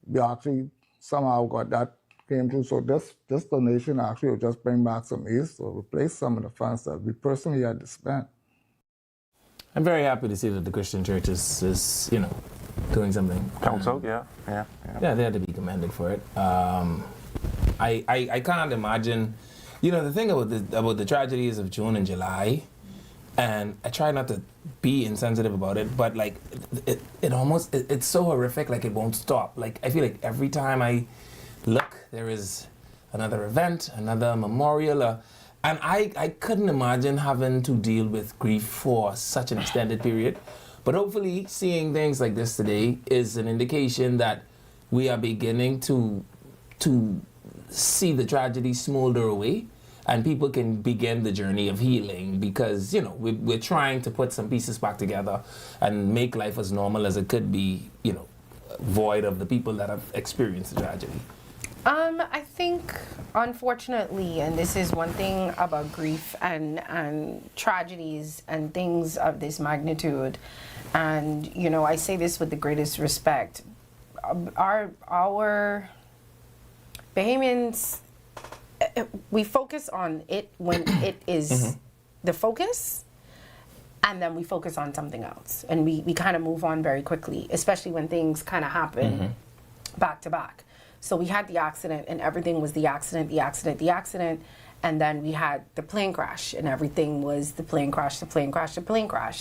we actually somehow got that came through. So this donation actually will just bring back some ease to replace some of the funds that we personally had to spend. I'm very happy to see that the Christian church is doing something. Council, yeah. Yeah, they had to be commended for it. I can't imagine, the thing about the tragedies of June and July, and I try not to be insensitive about it, but like it's so horrific, like it won't stop. Like I feel like every time I look, there is another event, another memorial, and I couldn't imagine having to deal with grief for such an extended period. But hopefully seeing things like this today is an indication that we are beginning to to see the tragedy smolder away and people can begin the journey of healing, because, you know, we're trying to put some pieces back together and make life as normal as it could be, you know, void of the people that have experienced the tragedy. I think, unfortunately, and this is one thing about grief and tragedies and things of this magnitude, and, you know, I say this with the greatest respect, our Bahamians, we focus on it when it is the focus, and then we focus on something else, and we kind of move on very quickly, especially when things kind of happen back to back. So we had the accident, and everything was the accident, and then we had the plane crash, and everything was the plane crash,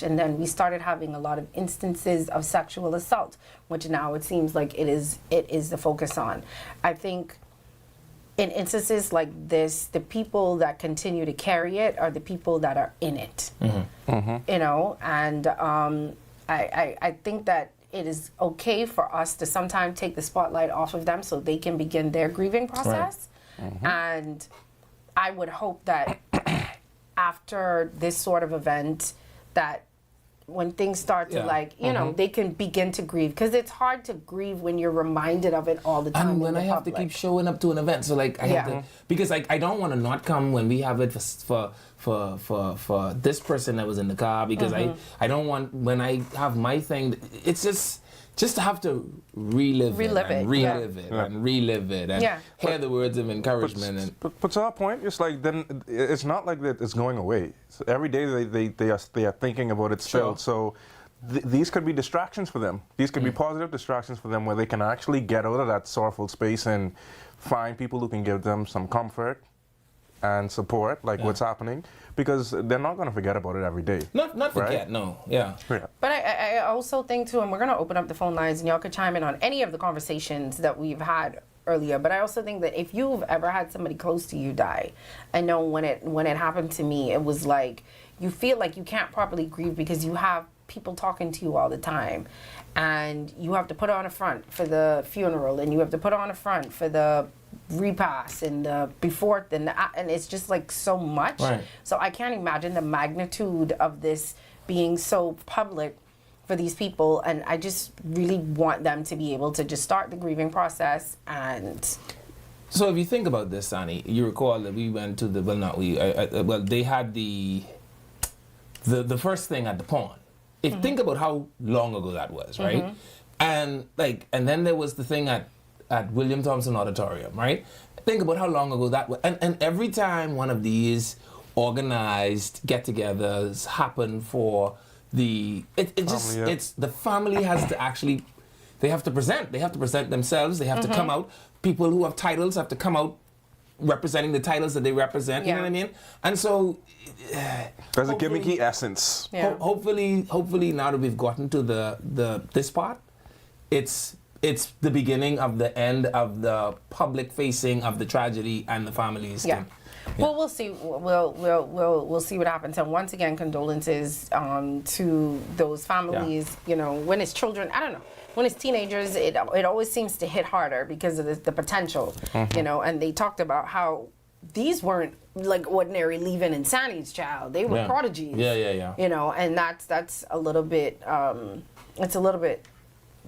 and then we started having a lot of instances of sexual assault, which now it seems like it is the focus on. I think in instances like this, the people that continue to carry it are the people that are in it, you know, and I think that it is okay for us to sometimes take the spotlight off of them so they can begin their grieving process. And I would hope that after this sort of event, that when things start to like, you know, they can begin to grieve, because it's hard to grieve when you're reminded of it all the time. And when I have to keep showing up to an event, so like I have to, because I don't want to not come when we have it for this person that was in the car, because I don't want, when I have my thing, it's just to have to relive it and relive it and hear the words of encouragement. But to our point, it's like, then it's not like that it's going away. So every day they are thinking about it still. So these could be distractions for them. These could be positive distractions for them, where they can actually get out of that sorrowful space and find people who can give them some comfort and support, like what's happening, because they're not going to forget about it every day. Not forget, no. Yeah. But I also think too, and we're going to open up the phone lines and y'all could chime in on any of the conversations that we've had earlier, but I also think that if you've ever had somebody close to you die, I know when it happened to me, it was like you feel like you can't properly grieve because you have people talking to you all the time, and you have to put on a front for the funeral, and you have to put on a front for the repast and the before, and it's just like so much. So I can't imagine the magnitude of this being so public for these people, and I just really want them to be able to just start the grieving process. And so if you think about this, Sonny, you recall that we went to the, they had the first thing at the pond. Think about how long ago that was, right? And then there was the thing at William Thompson Auditorium, right? Think about how long ago that was. And every time one of these organized get-togethers happen for the, it's the family has to actually, they have to present themselves, they have to come out. People who have titles have to come out representing the titles that they represent, you know what I mean? And so there's a gimmicky essence. Hopefully now that we've gotten to this part, it's the beginning of the end of the public facing of the tragedy and the families. Well, we'll see. We'll see what happens. And once again, condolences to those families. You know, when it's children, I don't know. When it's teenagers, it always seems to hit harder because of the potential. You know, and they talked about how these weren't like ordinary leave-in insanity's child. They were prodigies. You know, and that's a little bit. It's a little bit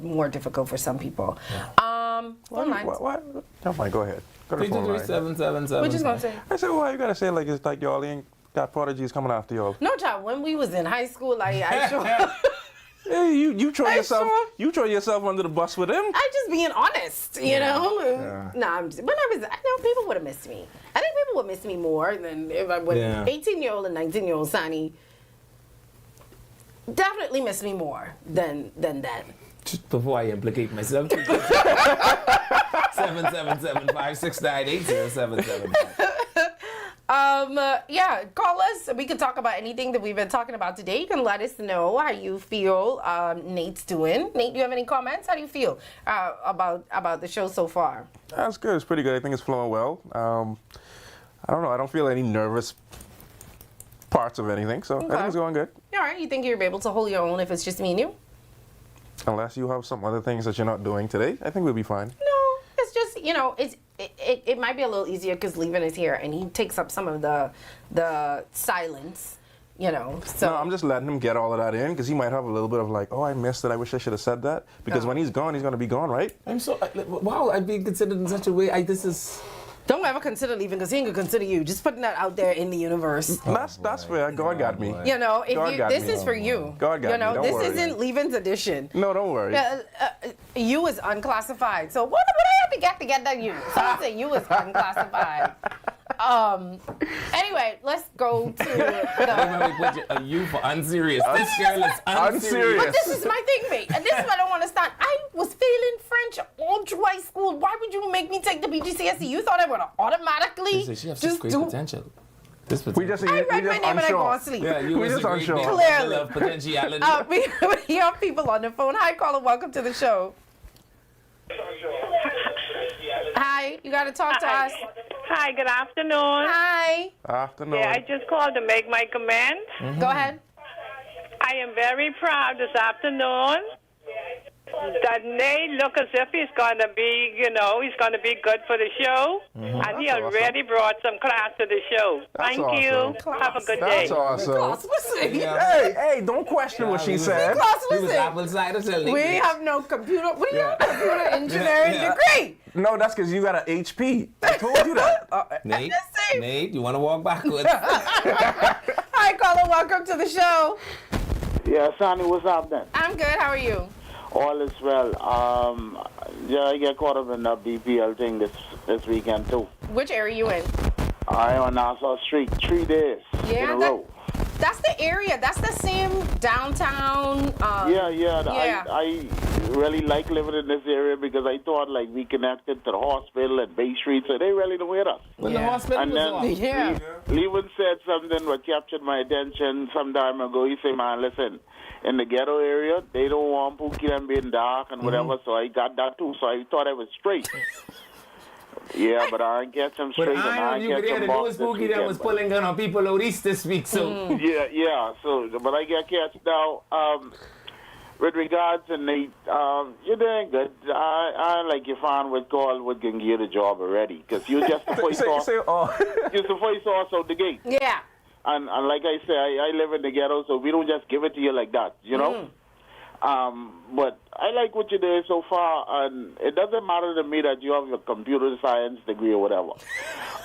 more difficult for some people. What? Never mind. Go ahead. Go to the phone line. 323-777. What you gonna say? I said, well, you gotta say like it's like y'all ain't got prodigies coming after y'all. No, child. When we was in high school, I sure. Hey, you throw yourself under the bus with him. I just being honest, you know. Nah, I'm just, I know people would have missed me. I think people would miss me more than if I would. 18-year-old and 19-year-old Sonny definitely miss me more than that. Just before I implicate myself. 777-569-8077. Call us. We can talk about anything that we've been talking about today. You can let us know how you feel Nate's doing. Nate, do you have any comments? How do you feel about the show so far? That's good. It's pretty good. I think it's flowing well. I don't know. I don't feel any nervous parts of anything, so I think it's going good. All right. You think you'll be able to hold your own if it's just me and you? Unless you have some other things that you're not doing today, I think we'll be fine. No, it's just, you know, it might be a little easier because Levin is here and he takes up some of the silence, you know. So No, I'm just letting him get all of that in because he might have a little bit of like, oh, I missed it. I wish I should have said that. Because when he's gone, he's going to be gone, right? I'm so, wow, I've been considered in such a way. This is... Don't ever consider leaving because he ain't gonna consider you. Just putting that out there in the universe. That's fair. God got me. You know, if God you, got this me. is for you. God got you know, me. Don't this worry. isn't Levin's edition. No, don't worry. You is unclassified. So what I have to get together you? Someone say you is unclassified. Anyway, let's go to the... You for unserious. This girl is unserious. But this is my thing, mate. And this is what I don't understand. I was failing French all through high school. Why would you make me take the BGCSE? You thought I would automatically She has just great do... potential. We just I read my name and I go on sleep. Yeah, you we just unsure. Clearly. Of potentiality. We have people on the phone. Hi, caller. Welcome to the show. Hi, you got to talk to us. Hi, good afternoon. Hi. Afternoon. Yeah, I just called to make my comment. Go ahead. I am very proud this afternoon that Nate look as if he's going to be, he's going to be good for the show. And he already brought some class to the show. Thank you. Have a good day. That's awesome. Hey, don't question what she said. We have no computer. What do you have? Computer engineering degree. No, that's because you got an HP. I told you that. Nate, you want to walk backwards? Hi, caller. Welcome to the show. Yeah, Sonny, what's up then? I'm good. How are you? All is well. Yeah, I get caught up in the BPL thing this weekend too. Which area you in? I on Nassau Street, 3 days in a row. That's the area. That's the same downtown. Yeah. I really like living in this area because I thought like we connected to the hospital at Bay Street, so they really don't hear us. The hospital and then Levin said something that captured my attention some time ago. He said, man, listen, in the ghetto area, they don't want Pookie them being dark and whatever, so I got that too. So I thought I was straight. Yeah, but I ain't catch them straight. But I know you could hear the news Pookie that was pulling gun on people out east this week, so... Yeah, so, but I get catch now. With regards to Nate, you're doing good. I like your fan with call would can give you the job already, because you're just the voice off. Just the voice off out the gate. Yeah. And like I say, I live in the ghetto, so we don't just give it to you like that, you know? But I like what you're doing so far, and it doesn't matter to me that you have a computer science degree or whatever.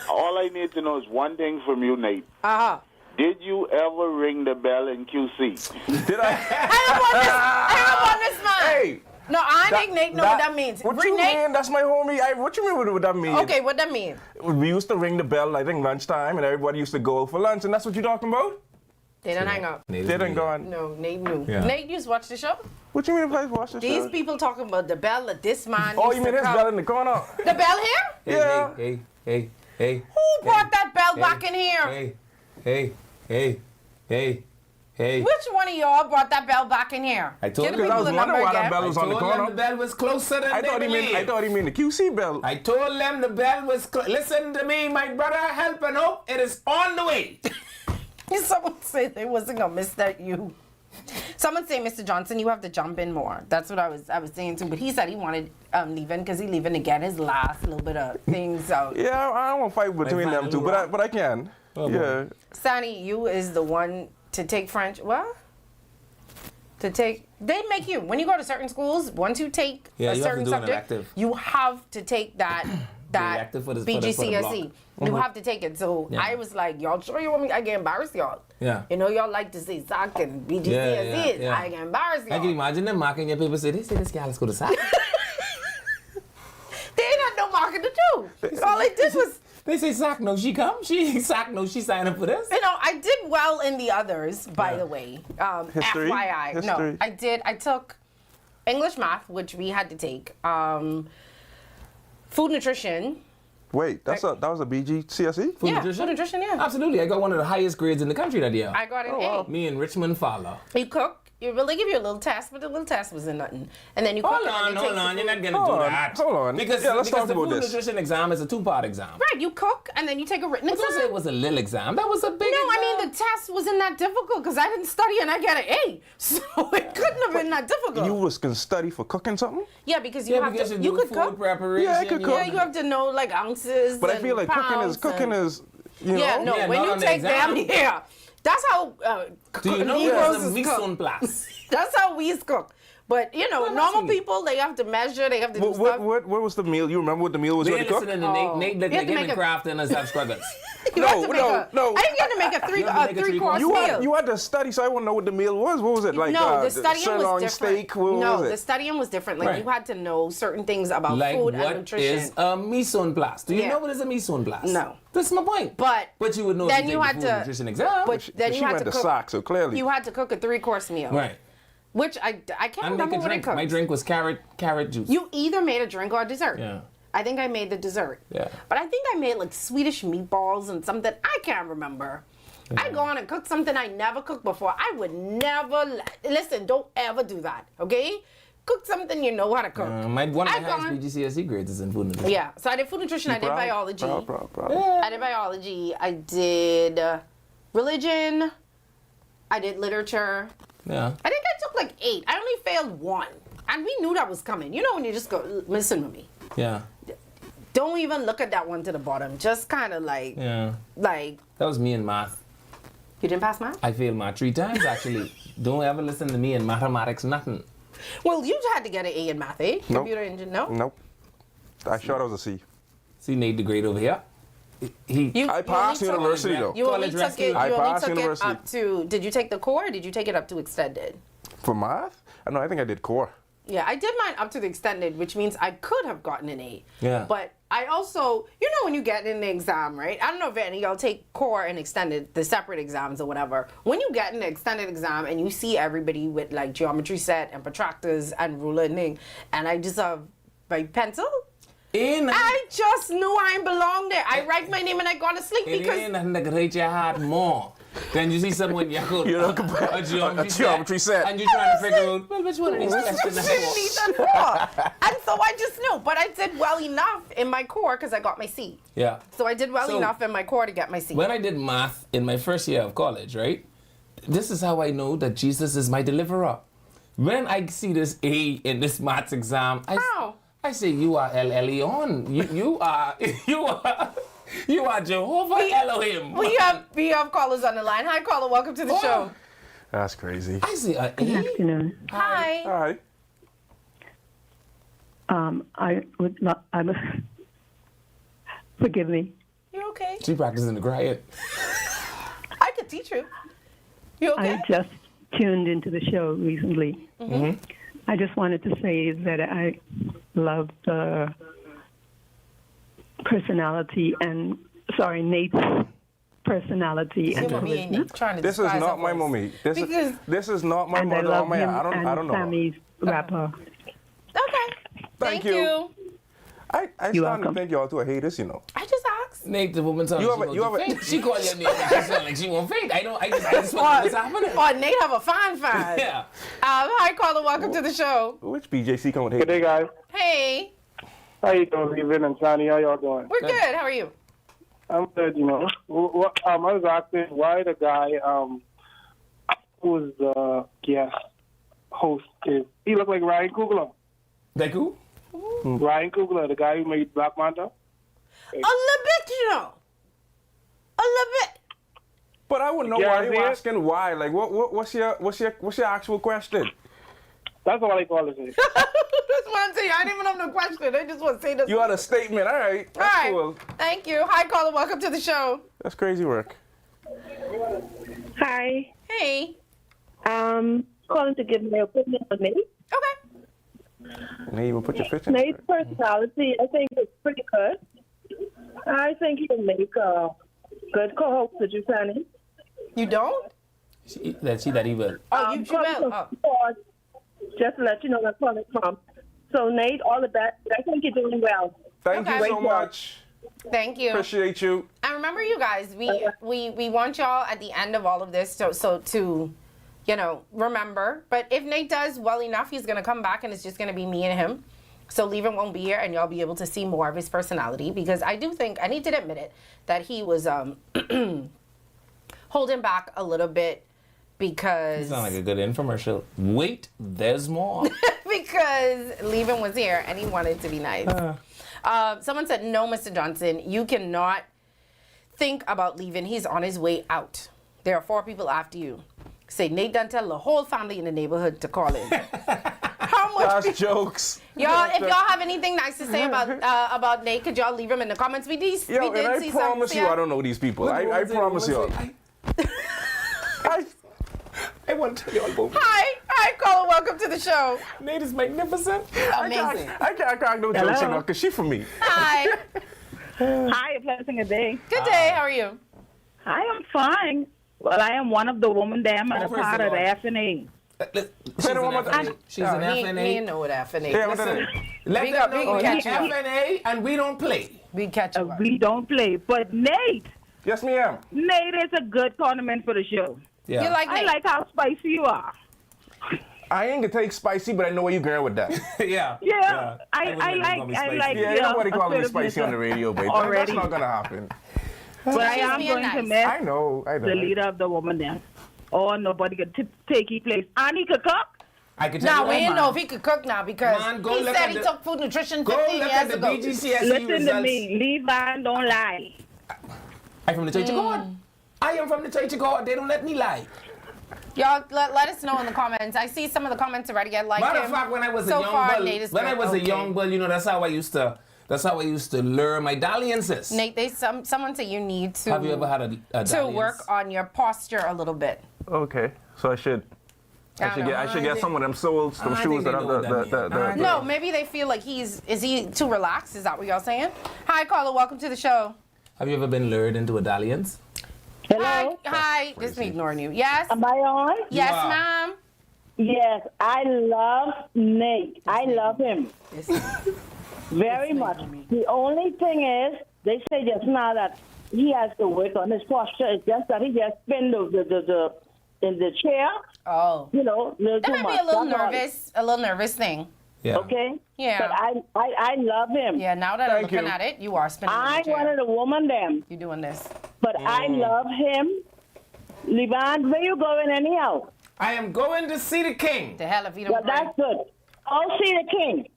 All I need to know is one thing from you, Nate. Did you ever ring the bell in QC? Did I? Hang up on this man. Hey. No, I think Nate know what that means. What you mean? That's my homie. What you mean what that mean? Okay, what that mean? We used to ring the bell, I think, lunchtime, and everybody used to go for lunch, and that's what you're talking about? They didn't hang up. They didn't go on. No, Nate knew. Yeah. Nate used to watch the show? What you mean if I watch the show? These people talking about the bell that this man Oh, used you mean to his come. bell in the corner? The bell here? Yeah. Hey. Who brought that bell back in here? Hey. Which one of y'all brought that bell back in here? I told Get you the people the number again. that bell was on the corner. The bell was closer than I thought he meant the QC bell. I told them the bell was listen to me, my brother, help and hope. It is on the way. Someone said they wasn't gonna miss that you. Someone say, Mr. Johnson, you have to jump in more. That's what I was saying too. But he said he wanted leaving because he leaving to get his last little bit of things out. Yeah, I don't want to fight between them two, but I can. Yeah. Sonny, you is the one to take French. What? They make you when you go to certain schools. Once you take a certain subject, you have to take that BGCSE. You have to take it. So I was like, y'all sure you want me? I get embarrassed, y'all. Yeah. You know, y'all like to say SAC and BGCSE. Yeah. I get embarrassed, y'all. I can imagine them marking your paper. Say this guy, let's go to SAC. They ain't had no marking to do. All they did was. They say SAC, no, she come. SAC, no, she signed up for this. You know, I did well in the others, by the way. History? FYI. History. No, I did. I took English math, which we had to take. Food nutrition. Wait, that was a BGCSE? Food nutrition, yeah. Absolutely. I got one of the highest grades in the country that year. I got an A. Me and Richmond Fowler. You cook, they give you a little test, but the little test wasn't nothing. And then you cook Hold it and on, then you hold take on. the You're not food. going to do that. Hold on. Because, Yeah, let's because talk the about food this. nutrition exam is a 2-part exam. Right, you cook and then you take a written But exam. don't say it was a little exam. That was a big No, exam. I mean the test wasn't that difficult because I didn't study and I got an A, so it couldn't have been that difficult. You was can study for cooking something? Yeah, because you Yeah, have because to. you You do could food cook. preparation. Yeah, I could cook. Yeah, you have to know like ounces. But I and feel like cooking is pounds. you know? Yeah, no. Yeah, when not you on the take them, exam. yeah, that's how. Do you know Negroes there's a is cook. mission plus? That's how we cook. But you know, Well, normal listen. people they have to measure. They have to do What stuff. was the meal? You remember what the meal was you We're had to cook? listening to Nate. Nate looked You have like to him make and a- Kraft and us have struggles. You have to make no. I think you have to make a You have to make a three-course three-course meal. You had to study, so I wouldn't know what the meal was. What was it like? No, the studying sirloin was different. steak. What no, was the it? studying was different. Like Right. you had to know certain things about Like food and what nutrition. is a mission plus? Do you Yeah. know what is a mission plus? No. That's my point. But you would know then if you you take had the food to- nutrition exam. But then she you had went to to cook. SOC, so clearly. You had to cook a 3-course meal. Right. Which I can't And make remember a what I drink. cooked. My drink was carrot juice. You either made a drink or a dessert. Yeah. I think I made the dessert. Yeah. But I think I made like Swedish meatballs and something. I can't remember. I go on and cook something I never cooked before. I would never listen. Don't ever do that. Okay? Cook something you know how to cook. One of my I've highest gone- BGCSE grades is in food nutrition. Yeah. So I did food nutrition. I did Proud? biology. Proud. I did biology. I did religion. I did literature. Yeah. I think I took like 8. I only failed 1. And we knew that was coming. You know when you just go, listen to me. Yeah. Don't even look at that one to the bottom. Just kind of like, Yeah. like, That was me in math. you didn't pass math? I failed math 3 times actually. Don't ever listen to me in mathematics, nothing. Well, you had to get an A in math, eh? Nope. Computer engine, no? Nope. I thought I was a C. See Nate the grade over here? I passed only took- university though. You only College took rescue. it, I you only passed took it university. up to, did you take the core or did you take it up to extended? For math? I think I did core. Yeah, I did mine up to the extended, which means I could have gotten an A. Yeah. But I also, you know, when you get in the exam, right? I don't know if any of y'all take core and extended, the separate exams or whatever. When you get in the extended exam and you see everybody with like geometry set and protractors and ruler and thing, and I just have my pencil. I just knew I didn't belong there. I write my name and I go to sleep It because ain't nothing that could hate your heart more than you see someone you could a geometry set. and you're trying to figure out, well, which one of these questions I is didn't need that for. And so I just knew. But I did well enough in my core because I got my C. Yeah. So I did well So, enough in my core to get my C. When I did math in my first year of college, right? This is how I know that Jesus is my deliverer. When I see this A in this maths exam, I say, you are El Elyon. You are Jehovah Elohim. We have callers on the line. Hi, caller. Welcome to the show. That's crazy. I see a Good afternoon. Hi. Hi. I would not. Forgive me. You okay? She practicing the crying. I could teach you. You okay? I just tuned into the show recently. Mhm. I just wanted to say that I love the personality and, Nate's personality and charisma. This is not my mommy. This is not my And I mother love or my him I and don't know. her. Sammy's rapper. Thank you. I starting to think y'all two are haters, you know. I just asked. Nate, the woman told You me have a- she you won't have a- faint. She called your name and she sound like she won't faint. I just want to know what's happening. Or Nate have a fine. Yeah. Hi, caller. Welcome to the show. Which BJC come with Good day, guys. Hey. How you doing, Evan and Johnny? How y'all doing? We're good. How are you? I'm good, you know. I was asking why the guy who was the guest host he looked like Ryan Coogler. Like who? Ryan Coogler, the guy who made Black Manta. A little bit, you know. A little bit. But I wouldn't know Yeah, why you man. asking why. Like what's your actual question? That's all I call it. That's what I'm saying. I didn't even have no question. I just want to say this. You had a statement. All right. All That's right. cool. Thank you. Hi, caller. Welcome to the show. That's crazy work. Hi. Hey. Calling to give my opinion on Nate. And they even put your picture. Nate's personality, I think, is pretty good. I think he'll make a good co-host with you, Fanny. You don't? She that evil. Oh, you will. Just to let you know where I'm calling from. So, Nate, all of that, I think you're doing well. Thank you Great so job. much. Thank you. Appreciate you. And remember, you guys, we want y'all at the end of all of this to remember. But if Nate does well enough, he's going to come back and it's just going to be me and him. So Levin won't be here and y'all be able to see more of his personality, because I do think, and he did admit it, that he was holding back a little bit because... You sound like a good infomercial. Wait, there's more. Because Levin was here and he wanted to be nice. Someone said, no, Mr. Johnson, you cannot think about leaving. He's on his way out. There are 4 people after you. Say, Nate done tell the whole family in the neighborhood to call in. How much? That's jokes. Y'all, if y'all have anything nice to say about Nate, could y'all leave him in the comments? We did see I promise you, I don't know these people. I promise you. I want to tell you all about Hi, caller. Welcome to the show. Nate is magnificent. Amazing. I can't do jokes enough because she for me. Hi. Hi, a blessing a day. Good day. How are you? I am fine. Well, I am one of the women them and a first part of of the all. FNA. She's an FNA. He know what FNA Yeah, is. Let We them got- we know can we catch you up. FNA and we don't play. We catch you up. We don't play. But Nate. Yes, ma'am. Nate is a good condiment for the show. Yeah. You like I Nate? like how spicy you are. I ain't gonna take spicy, but I know where you're going with that. Yeah. Yeah. I like Yeah, ain't nobody calling me assertiveness spicy on the radio, baby. already. That's not gonna happen. But I She's am being going to nice. miss I know. the leader of the woman then. Or nobody can take his place. And he could cook. I can tell Now, you we right didn't now. know if he could cook now because Man, go he look said at he the- took food nutrition Go 15 look years at the ago. BGCSE Listen results. to me. Levi don't lie. I'm from the Church of God. I am from the Church of God. They don't let me lie. Y'all, let us know in the comments. I see some of the comments already. I like Matter him. of fact, when I was so a young far, bull, Nate is when I good. was a Okay. young bull, that's how I used to lure my dalliances. Nate, someone said you need to. Have you ever had a to dalliance? work on your posture a little bit. Okay, so I should get some of them soles, some I shoes think that they have know the No, maybe they feel like is he too relaxed? Is that what y'all saying? Hi, caller. Welcome to the show. Have you ever been lured into a dalliance? Hello? Hi. Just me ignoring you. Yes. Am I on? Yes, are. ma'am. Yes, I love Nate. I love him very much. The only thing is, they say just now that he has to work on his posture. It's just that he just spin the in the chair. Oh. Little That too might much. be a little That's all. nervous. A little nervous thing. Yeah. Okay. Yeah. But I love him. Yeah. Now that I'm Thank looking you. at it, you are spinning. in I the chair. wanted a woman them, You doing this? but I love him. Levan, where you going anyhow? I am going to see the king. The hell if you don't. Well, that's good. I'll see the king.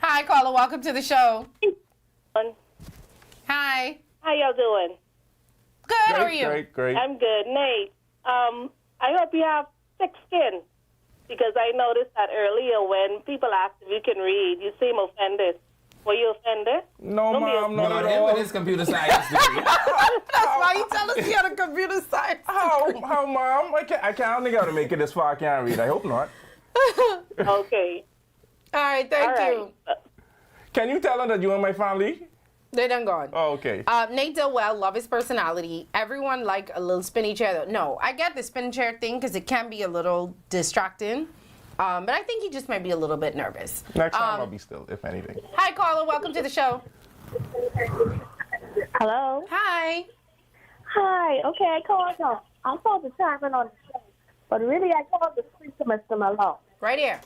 Hi, caller. Welcome to the show. Hi. How y'all doing? Good. How are you? Great. I'm good. Nate, I hope you have thick skin because I noticed that earlier when people asked if you can read, you seem offended. Were you offended? No, Don't be ma'am, offended. not No, at him all. with his computer science degree. That's why you tell us he had a computer science. How, mom? I don't think I'll make it this far. I can't read. I hope not. Okay. All right. Thank you. Can you tell them that you and my family? They done gone. Oh, okay. Nate did well. Love his personality. Everyone like a little spinny chair. Though. No, I get the spin chair thing because it can be a little distracting. But I think he just might be a little bit nervous. Next time I'll be still, if anything. Hi, caller. Welcome to the show. Hello. Hi. Hi. Okay, I called on. I'm supposed to chime in on the show, but really I called to speak to Mr. Malone. Right here.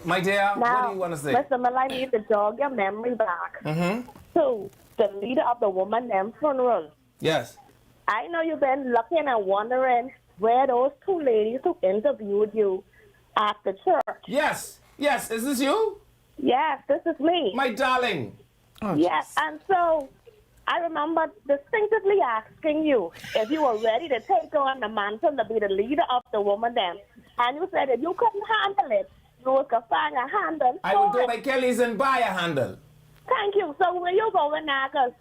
My dear, what Now, do you want to say? Mr. Malone, I need to jog your memory back Mm-hmm. to the leader of the woman them funeral. Yes. I know you've been looking and wondering where those two ladies who interviewed you after church. Yes. Yes. Is this you? Yes, this is me. My darling. Yes, and so I remember distinctively asking you if you were ready to take on the mantle to be the leader of the woman then. And you said if you couldn't handle it, you would find a handle. I would go by Kelly's and buy a handle. Thank you. So where you going now? Because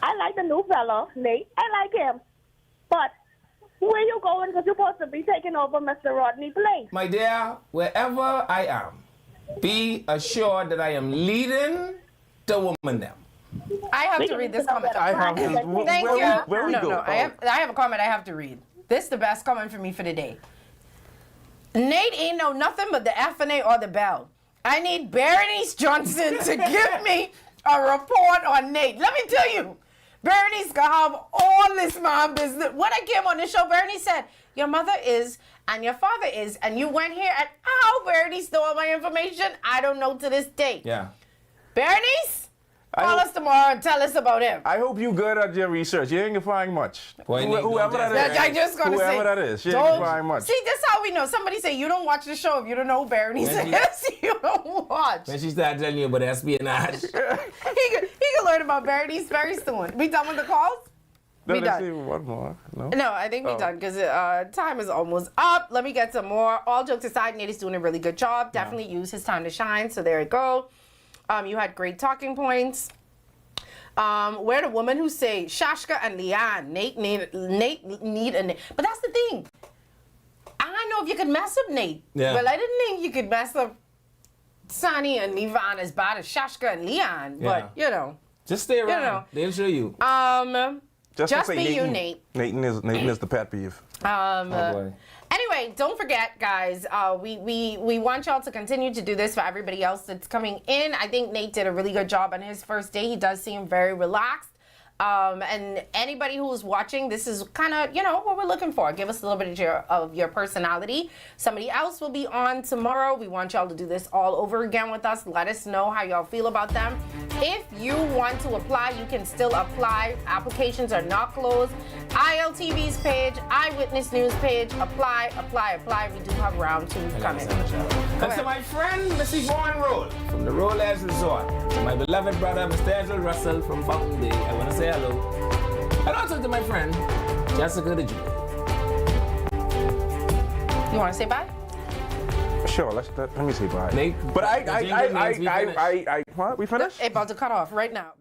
I like the new fellow, Nate. I like him. But where you going? Because you're supposed to be taking over Mr. Rodney's place. My dear, wherever I am, be assured that I am leading the woman now. I have to read this comment. I have to. Thank you. Where we no, go? no. I have a comment I have to read. This is the best comment for me for the day. Nate ain't know nothing but the FNA or the bell. I need Berenice Johnson to give me a report on Nate. Let me tell you, Bernie's gonna have all this man business. When I came on the show, Bernie said, your mother is and your father is, and you went here, and how Bernie stole my information, I don't know to this day. Yeah. Bernice, call us tomorrow and tell us about him. I hope you good at your research. You ain't gonna find much. Boy, Whoever that is. I just gonna whoever say, that is, you ain't gonna find much. See, this is how we know. Somebody say you don't watch the show if you don't know who Bernice is. You don't watch. When she started telling you about espionage. he can learn about Bernice very soon. We done with the calls? No, We let's done. see one more. No, No, I think Oh. we're done because time is almost up. Let me get some more. All jokes aside, Nate is doing a really good job. Definitely use his time to shine. So there you go. You had great talking points. We're the woman who say Shashka and Leanne. Nate need a Nate. But that's the thing. I know if you could mess up Nate. Yeah. Well, I didn't think you could mess up Sonny and Levan as bad as Shashka and Leanne. Yeah. But, you know. Just stay around. know. They'll show you. Just to say be you, Nathan. Nate. Nathan is the pet peeve. boy. Anyway, don't forget, guys, we want y'all to continue to do this for everybody else that's coming in. I think Nate did a really good job on his first day. He does seem very relaxed. And anybody who's watching, this is kind of, what we're looking for. Give us a little bit of your personality. Somebody else will be on tomorrow. We want y'all to do this all over again with us. Let us know how y'all feel about them. If you want to apply, you can still apply. Applications are not closed. ILTV's page, Eyewitness News page, apply. We do have round 2 coming. And to my friend, Mrs. Vaughn Roll, from the Rollers Resort. To my beloved brother, Mr. Ezra Russell from Fountain Day, I want to say hello. And also to my friend, Jessica the Jew. You want to say bye? Sure, let me say bye. Nate, But what? We finished? About to cut off right now.